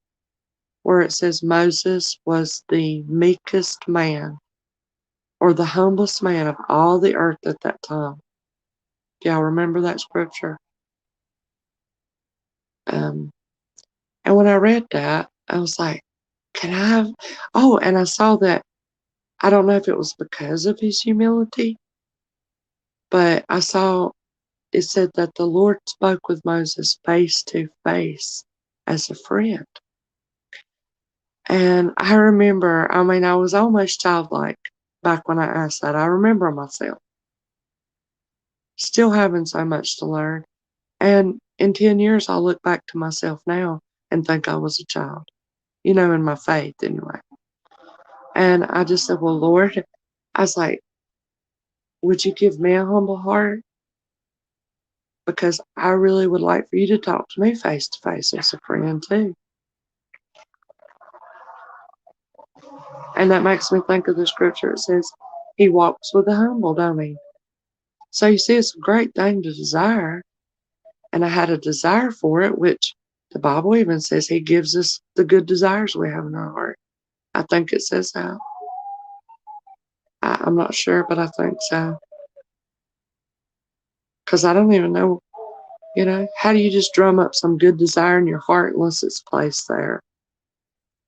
where it says Moses was the meekest man or the humblest man of all the earth at that time. Do y'all remember that scripture? Um, and when I read that, I was like, can I have, oh, and I saw that, I don't know if it was because of his humility, but I saw it said that the Lord spoke with Moses face to face as a friend. And I remember, I was almost childlike back when I asked that. I remember myself still having so much to learn. And in 10 years, I'll look back to myself now and think I was a child, in my faith anyway. And I just said, well, Lord, I was like, would you give me a humble heart? Because I really would like for you to talk to me face to face as a friend too. And that makes me think of the scripture. It says, He walks with the humble, don't he? So you see, it's a great thing to desire. And I had a desire for it, which the Bible even says he gives us the good desires we have in our heart. I think it says that. I'm not sure, but I think so. Because I don't even know, how do you just drum up some good desire in your heart unless it's placed there?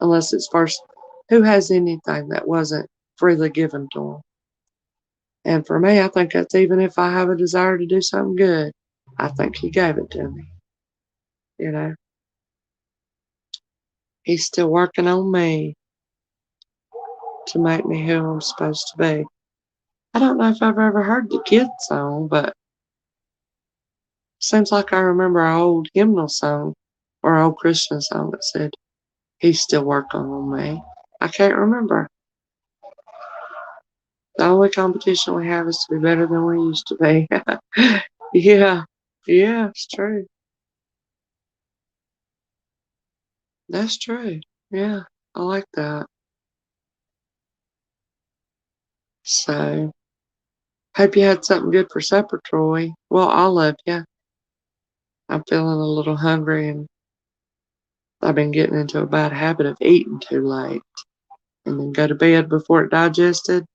Unless it's first, who has anything that wasn't freely given to them? And for me, I think that's even if I have a desire to do something good, I think he gave it to me. He's still working on me to make me who I'm supposed to be. I don't know if I've ever heard the kids song, but it seems like I remember our old hymnal song or our old Christian song that said, he's still working on me. I can't remember. The only competition we have is to be better than we used to be. Yeah, it's true. That's true. Yeah, I like that. So, hope you had something good for supper, Troy. Well, I love you. I'm feeling a little hungry and I've been getting into a bad habit of eating too late and then go to bed before it digested.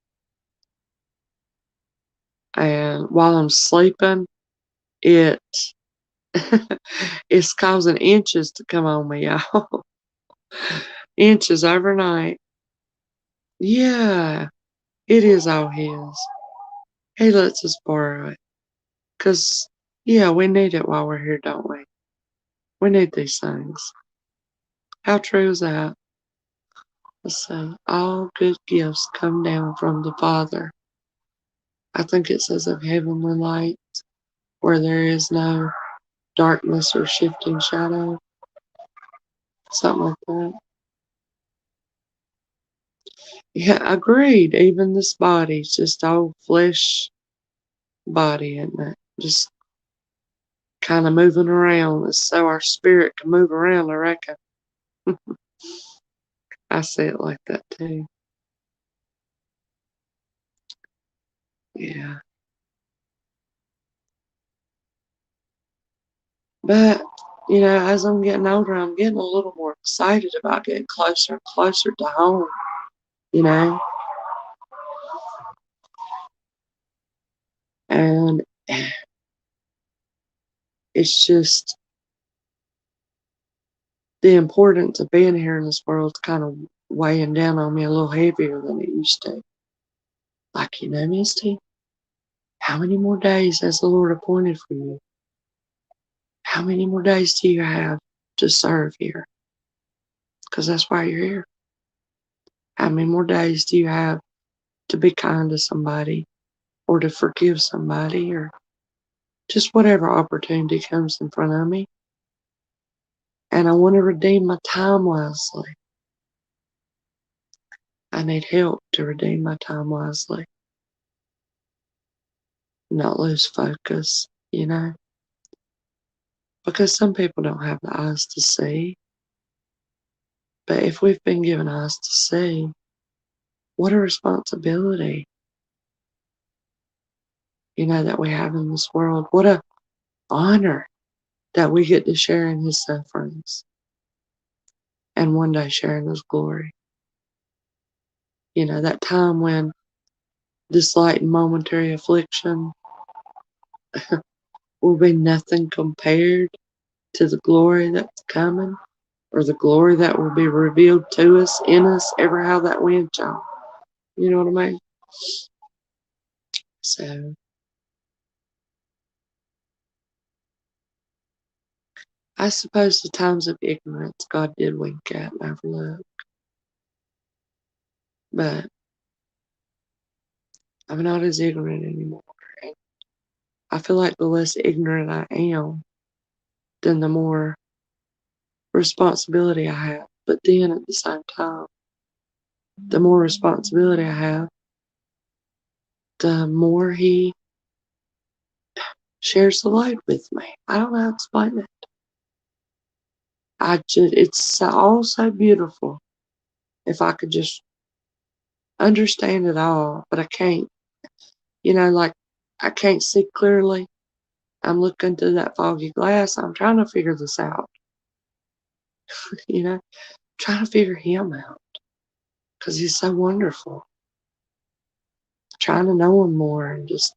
And while I'm sleeping, it it's causing inches to come on me, y'all. Inches overnight. Yeah, it is all his. He lets us borrow it. 'Cause, yeah, we need it while we're here, don't we? We need these things. How true is that? Let's see. All good gifts come down from the Father. I think it says of heavenly light, where there is no darkness or shifting shadow. Something like that. Yeah, agreed. Even this body's just all flesh body, isn't it? Just kind of moving around so our spirit can move around, I reckon. I see it like that too. Yeah. But, as I'm getting older, I'm getting a little more excited about getting closer and closer to home, you know? And it's just the importance of being here in this world's kind of weighing down on me a little heavier than it used to. Like, Misty, how many more days has the Lord appointed for you? How many more days do you have to serve here? Because that's why you're here. How many more days do you have to be kind to somebody or to forgive somebody or just whatever opportunity comes in front of me? And I want to redeem my time wisely. I need help to redeem my time wisely. Not lose focus, Because some people don't have the eyes to see. But if we've been given eyes to see, what a responsibility, that we have in this world. What a honor that we get to share in his sufferings and one day share in his glory. That time when this light and momentary affliction will be nothing compared to the glory that's coming or the glory that will be revealed to us, in us, ever how that went, y'all. You know what I mean? So, I suppose the times of ignorance God did wink at and overlook. But I'm not as ignorant anymore. And I feel like the less ignorant I am, then the more responsibility I have. But then at the same time, the more responsibility I have, the more he shares the light with me. I don't know how to explain it. It's all so beautiful. If I could just understand it all, but I can't. Like I can't see clearly. I'm looking through that foggy glass. I'm trying to figure this out. you know, trying to figure him out because he's so wonderful. Trying to know him more and just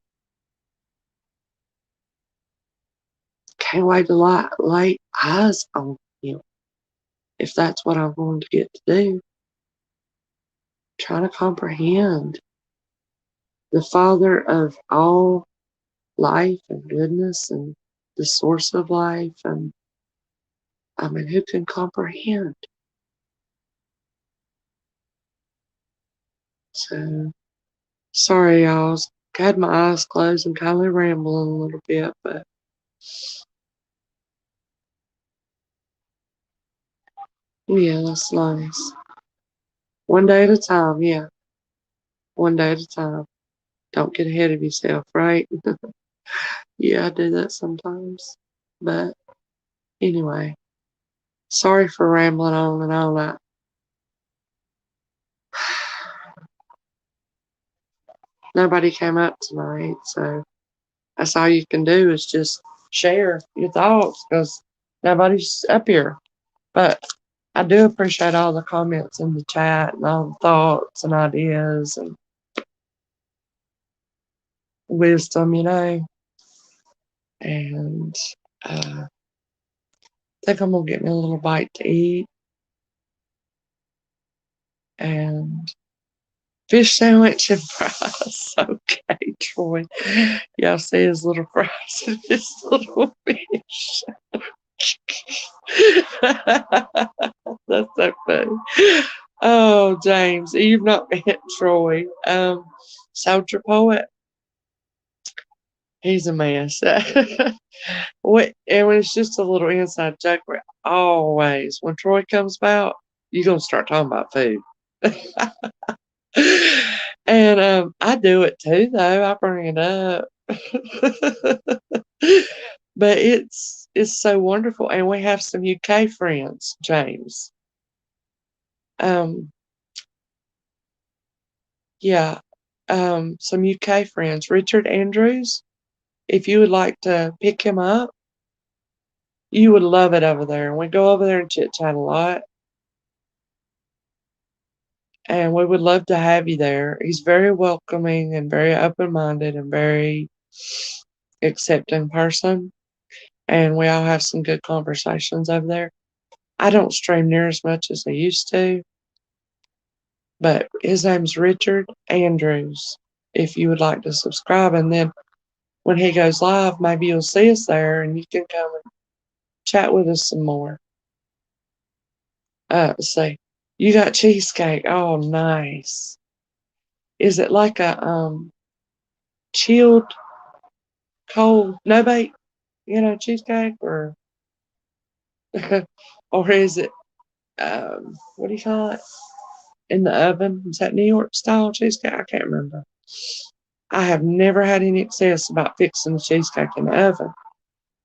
can't wait to lay eyes on him if that's what I'm going to get to do. Trying to comprehend the Father of all life and goodness and the source of life. And I mean, who can comprehend? So, sorry, y'all. I had my eyes closed and kind of rambling a little bit, but yeah, that's nice. One day at a time, yeah. One day at a time. Don't get ahead of yourself, right? Yeah, I do that sometimes. But anyway, sorry for rambling on and all that. Nobody came up tonight, so that's all you can do is just share your thoughts because nobody's up here. But I do appreciate all the comments in the chat and all the thoughts and ideas and wisdom, And I think I'm going to get me a little bite to eat and fish sandwich and fries. Okay, Troy. Y'all see his little fries and his little fish. That's so funny. Oh, James, you've not met Troy. Soldier Poet. He's a mess. And it's just a little inside joke. Always, when Troy comes about, you're going to start talking about food. And I do it too, though. I bring it up. But it's so wonderful. And we have some UK friends, James. Yeah, some UK friends. Richard Andrews, if you would like to pick him up, you would love it over there. And we go over there and chit chat a lot. And we would love to have you there. He's very welcoming and very open minded and very accepting person. And we all have some good conversations over there. I don't stream near as much as I used to, but his name's Richard Andrews. If you would like to subscribe, and then when he goes live, maybe you'll see us there and you can come and chat with us some more. Let's see. You got cheesecake. Oh, nice. Is it like a chilled, cold, no bake, cheesecake, or or is it what do you call it? In the oven? Is that New York style cheesecake? I can't remember. I have never had any success about fixing the cheesecake in the oven.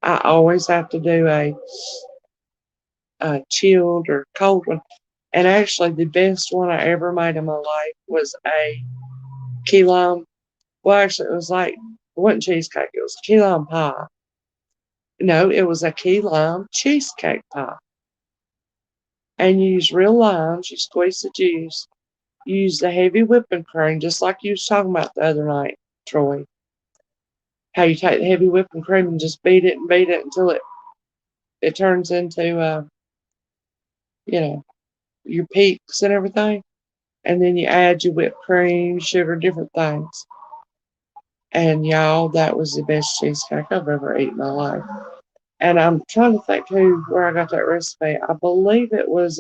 I always have to do a chilled or cold one. And actually, the best one I ever made in my life was a key lime. Well, actually, it wasn't cheesecake. It was key lime pie. No, it was a key lime cheesecake pie. And you use real limes. You squeeze the juice. You use the heavy whipping cream, just like you was talking about the other night, Troy. How you take the heavy whipping cream and just beat it until it turns into your peaks and everything. And then you add your whipped cream, sugar, different things. And y'all, that was the best cheesecake I've ever eaten in my life. And I'm trying to think where I got that recipe. I believe it was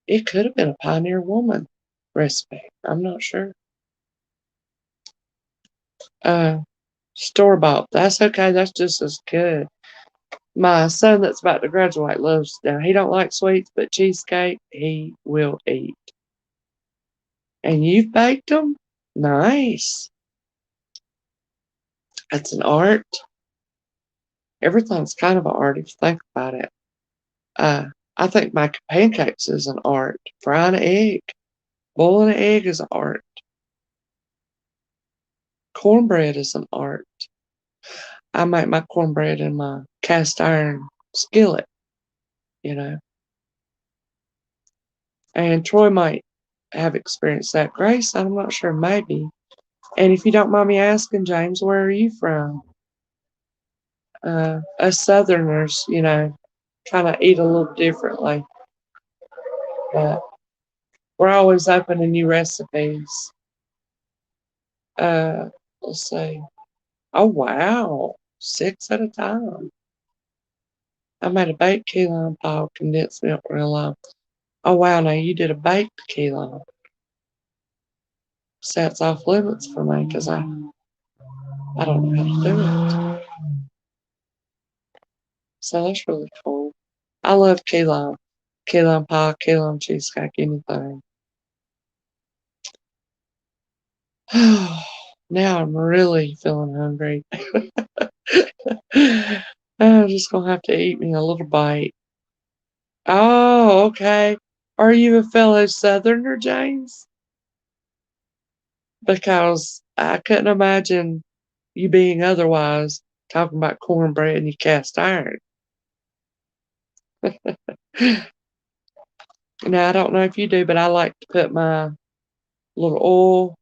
it could have been a Pioneer Woman recipe. I'm not sure. Store bought. That's okay. That's just as good. My son that's about to graduate loves now. He don't like sweets, but cheesecake he will eat. And you've baked them? Nice. That's an art. Everything's kind of an art if you think about it. I think making pancakes is an art. Frying an egg, boiling an egg is an art. Cornbread is an art. I make my cornbread in my cast iron skillet, you know. And Troy might have experienced that. Grace, I'm not sure, maybe. And if you don't mind me asking, James, where are you from? Us Southerners, you know, kind of eat a little differently. But we're always open to new recipes. Uh, let's see. Oh, wow. 6 at a time. I made a baked key lime pie with condensed milk real low. Oh, wow. Now you did a baked key lime. So that's off limits for me because I don't know how to do it. So that's really cool. I love key lime pie, key lime cheesecake, anything. Now I'm really feeling hungry. I'm just gonna have to eat me a little bite. Oh, okay. Are you a fellow Southerner, James? Because I couldn't imagine you being otherwise, talking about cornbread and you cast iron. Now, I don't know if you do, but I like to put my little oil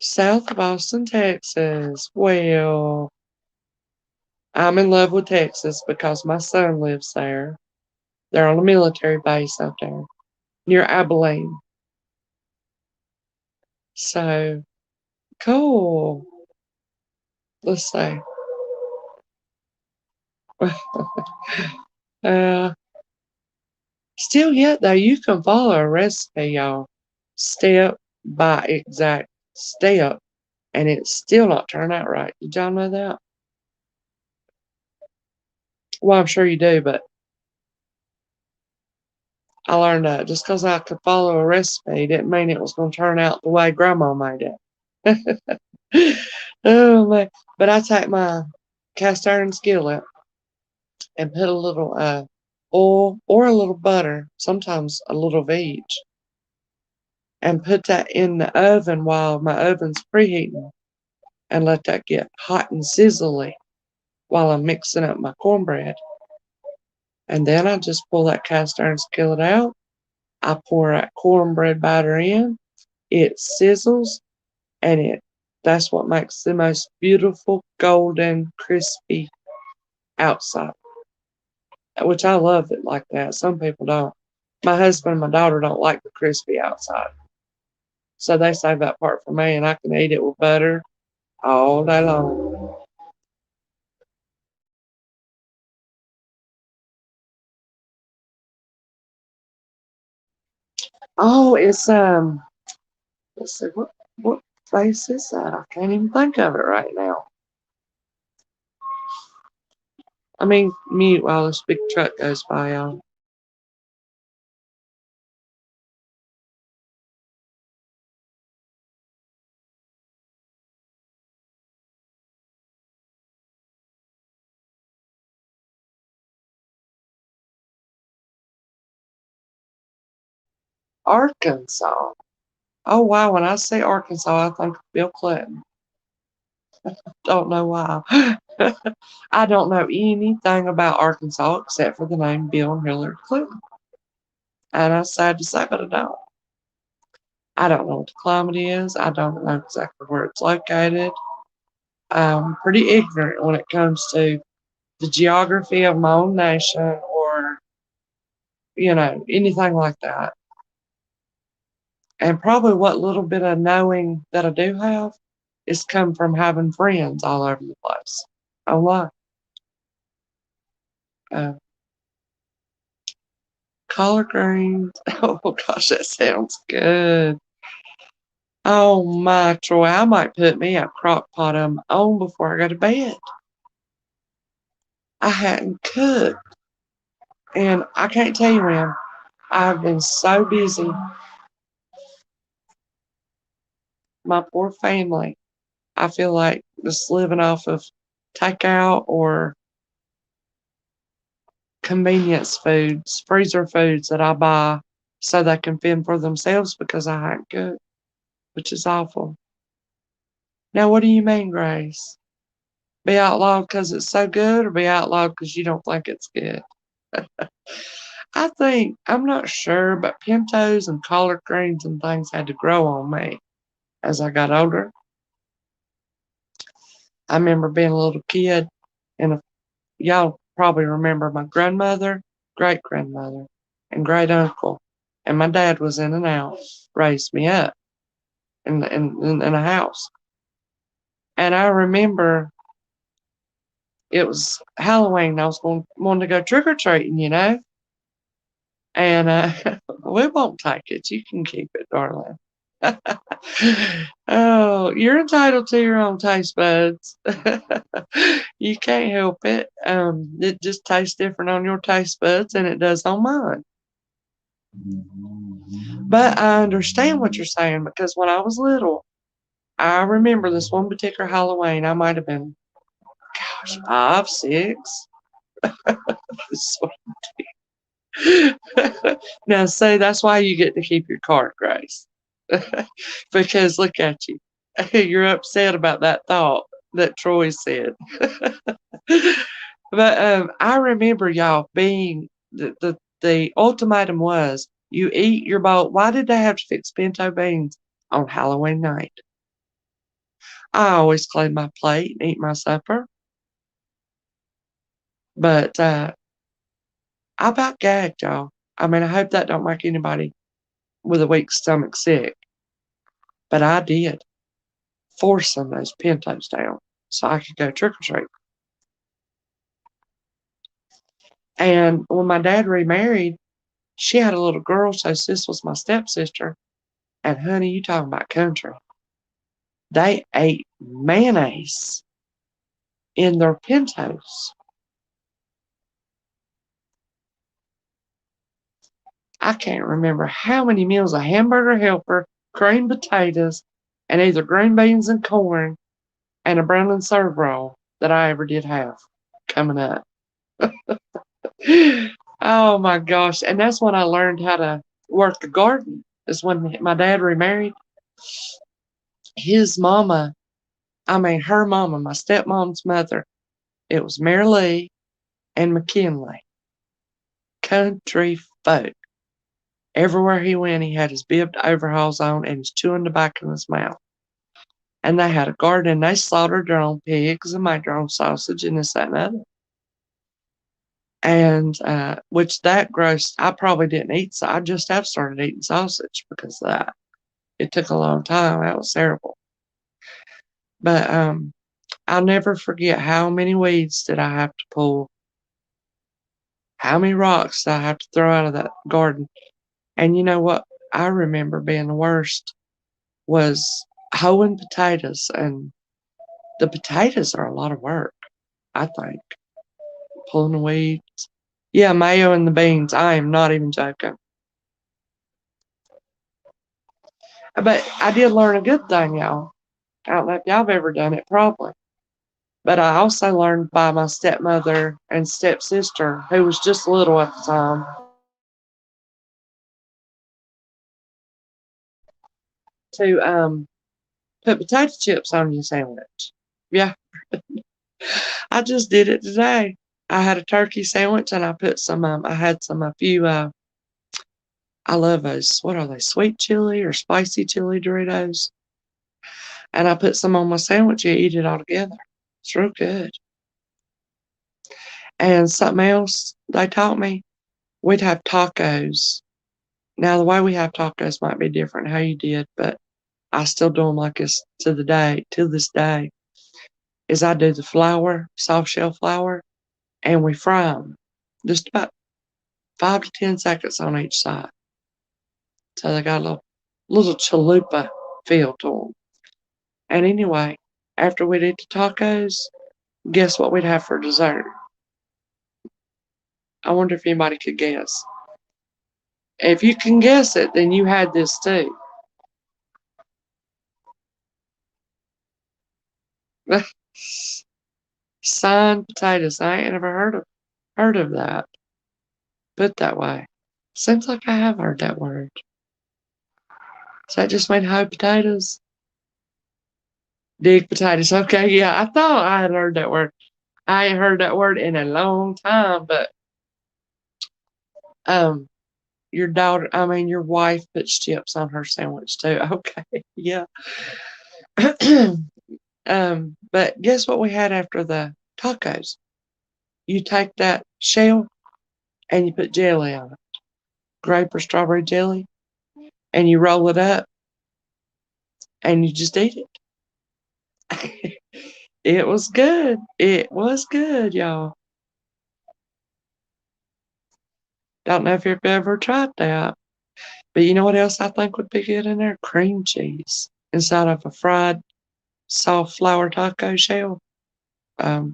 south of Austin, Texas. Well, I'm in love with Texas because my son lives there. They're on a military base up there near Abilene. So cool. Let's see. Uh, Still yet though, you can follow a recipe, y'all, step by exact step, and it's still not turning out right. Did y'all know that? Well, I'm sure you do, but I learned that just because I could follow a recipe didn't mean it was going to turn out the way Grandma made it. Oh man! But I take my cast iron skillet and put a little oil or a little butter, sometimes a little of each, and put that in the oven while my oven's preheating and let that get hot and sizzly while I'm mixing up my cornbread. And then I just pull that cast iron skillet out. I pour that cornbread batter in. It sizzles and that's what makes the most beautiful golden crispy outside, which I love it like that. Some people don't. My husband and my daughter don't like the crispy outside. So they save that part for me and I can eat it with butter all day long. Oh, it's let's see what place is that? I can't even think of it right now. I mean mute while this big truck goes by, y'all. Arkansas. Oh wow, when I say Arkansas, I think of Bill Clinton. Don't know why. I don't know anything about Arkansas except for the name Bill and Hillary Clinton. And I'm sad to say, but I don't. I don't know what the climate is. I don't know exactly where it's located. I'm pretty ignorant when it comes to the geography of my own nation or, anything like that. And probably what little bit of knowing that I do have is come from having friends all over the place. A lot. Uh, Collard greens. Oh gosh, that sounds good. Oh my, Troy, I might put me a crock pot of my own before I go to bed. I hadn't cooked, and I can't tell you when. I've been so busy. My poor family. I feel like just living off of takeout or convenience foods, freezer foods that I buy so they can fend for themselves because I ain't good, which is awful. Now, what do you mean, Grace? Be outlawed because it's so good, or be outlawed because you don't think it's good? I think, I'm not sure, but pintos and collard greens and things had to grow on me as I got older. I remember being a little kid, and y'all probably remember my grandmother, great grandmother, and great uncle, and my dad was in and out, raised me up in a house. And I remember it was Halloween. I was wanting to go trick or treating, and we won't take it. You can keep it, darling. Oh, you're entitled to your own taste buds. You can't help it. It just tastes different on your taste buds than it does on mine. But I understand what you're saying because when I was little, I remember this one particular Halloween. I might have been, 5, 6. Now, see, that's why you get to keep your card, Grace. Because look at you. You're upset about that thought that Troy said. But I remember y'all being the ultimatum was you eat your bowl. Why did they have to fix pinto beans on Halloween night? I always clean my plate and eat my supper. But I about gagged, y'all. I mean, I hope that don't make anybody with a weak stomach sick. But I did, forcing those pintos down so I could go trick or treat. And when my dad remarried, she had a little girl, so sis was my stepsister. And honey, you talking about country. They ate mayonnaise in their pintos. I can't remember how many meals of hamburger helper, creamed potatoes, and either green beans and corn, and a brown and serve roll that I ever did have coming up. Oh my gosh. And that's when I learned how to work the garden, is when my dad remarried. His mama, her mama, my stepmom's mother, it was Mary Lee and McKinley. Country folk. Everywhere he went, he had his bibbed overalls on and was chewing tobacco in his mouth. And they had a garden, and they slaughtered their own pigs and made their own sausage and this, that, and other. And which that gross, I probably didn't eat, so I just have started eating sausage because of that. It took a long time. That was terrible. But I'll never forget how many weeds did I have to pull, how many rocks did I have to throw out of that garden. And you know what I remember being the worst was hoeing potatoes. And the potatoes are a lot of work, I think. Pulling the weeds. Yeah, mayo and the beans. I am not even joking. But I did learn a good thing, y'all. I don't know if y'all have ever done it, probably. But I also learned by my stepmother and stepsister, who was just little at the time, to put potato chips on your sandwich. Yeah, I just did it today. I had a turkey sandwich and I put some, a few, I love those, what are they, sweet chili or spicy chili Doritos? And I put some on my sandwich and eat it all together. It's real good. And something else they taught me, we'd have tacos. Now, the way we have tacos might be different how you did, but I still do them like this to this day, is I do the flour, soft shell flour, and we fry them just about 5 to 10 seconds on each side. So they got a little chalupa feel to them. And anyway, after we'd eat the tacos, guess what we'd have for dessert? I wonder if anybody could guess. If you can guess it, then you had this too. Signed potatoes. I ain't ever heard of that. put that way. Seems like I have heard that word. Does that just mean high potatoes? Dig potatoes. Okay, yeah, I thought I had heard that word. I ain't heard that word in a long time, but your wife puts chips on her sandwich too. Okay, yeah. But guess what we had after the tacos? You take that shell and you put jelly on it, grape or strawberry jelly, and you roll it up and you just eat it. It was good. It was good, y'all. Don't know if you've ever tried that. But you know what else I think would be good in there? Cream cheese inside of a fried soft flour taco shell. Um,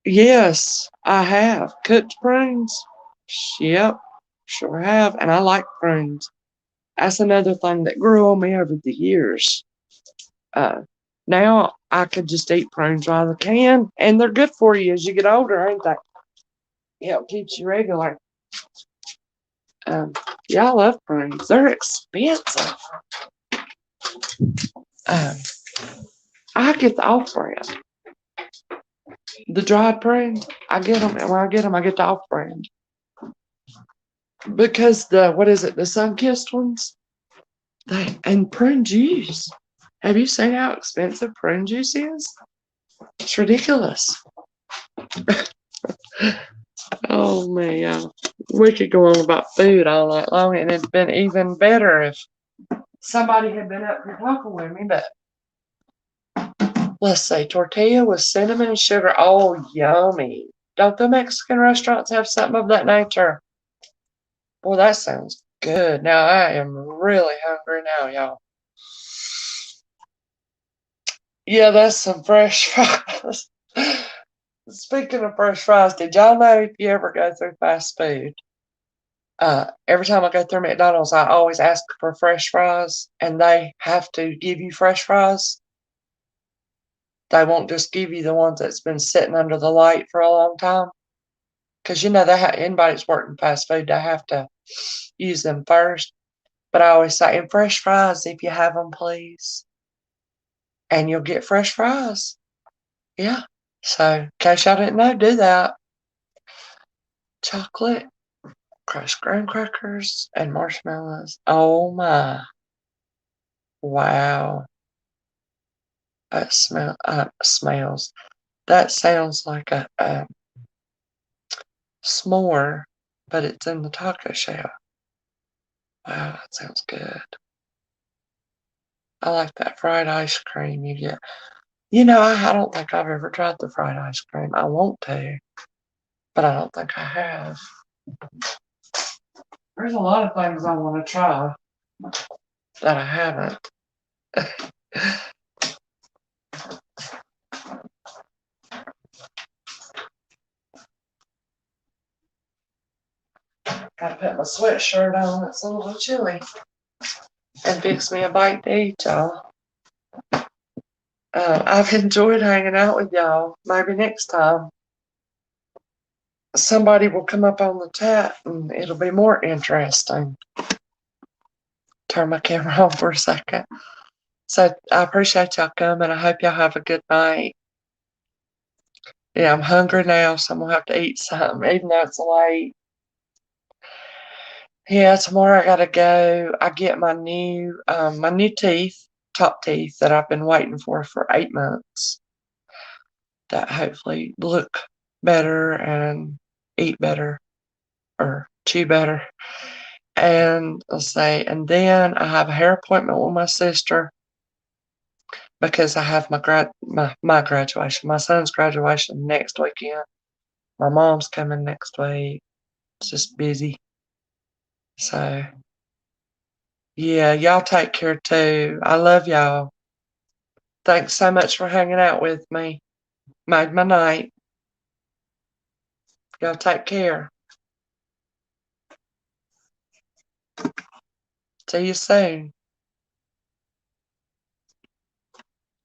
yes, I have. Cooked prunes. Yep, sure have. And I like prunes. That's another thing that grew on me over the years. Uh, Now I could just eat prunes out of the can, and they're good for you as you get older, ain't they? Yeah, it keeps you regular. Um, yeah, I love prunes. They're expensive. Um, I get the off brand. The dried prunes, I get them, and when I get them, I get the off brand. Because what is it, the sun-kissed ones? And prune juice. Have you seen how expensive prune juice is? It's ridiculous. Oh man, we could go on about food all night long, and it'd been even better if somebody had been up here talking with me. But let's say tortilla with cinnamon and sugar. Oh, yummy! Don't the Mexican restaurants have something of that nature? Well, that sounds good. Now I am really hungry now, y'all. Yeah, that's some fresh fries. Speaking of fresh fries, did y'all know if you ever go through fast food? Every time I go through McDonald's, I always ask for fresh fries, and they have to give you fresh fries. They won't just give you the ones that's been sitting under the light for a long time. Because you know, anybody that's working fast food, they have to use them first. But I always say, and fresh fries if you have them, please. And you'll get fresh fries. Yeah. So, in case y'all didn't know, do that. Chocolate, crushed graham crackers, and marshmallows. Oh my. Wow. That smells. That sounds like a s'more, but it's in the taco shell. Wow, that sounds good. I like that fried ice cream you get. You know, I don't think I've ever tried the fried ice cream. I want to, but I don't think I have. There's a lot of things I want to try that I haven't. Gotta put my sweatshirt on. It's a little chilly. And fix me a bite to eat, y'all. I've enjoyed hanging out with y'all. Maybe next time somebody will come up on the chat and it'll be more interesting. Turn my camera on for a second. So I appreciate y'all coming. I hope y'all have a good night. Yeah, I'm hungry now, so I'm gonna have to eat something, even though it's late. Yeah, tomorrow I gotta go. I get my new teeth, top teeth that I've been waiting for 8 months. That hopefully look better and eat better or chew better. And let's say, and then I have a hair appointment with my sister because I have my graduation, my son's graduation next weekend. My mom's coming next week. It's just busy. So yeah, y'all take care too. I love y'all. Thanks so much for hanging out with me. Made my night. Y'all take care. See you soon.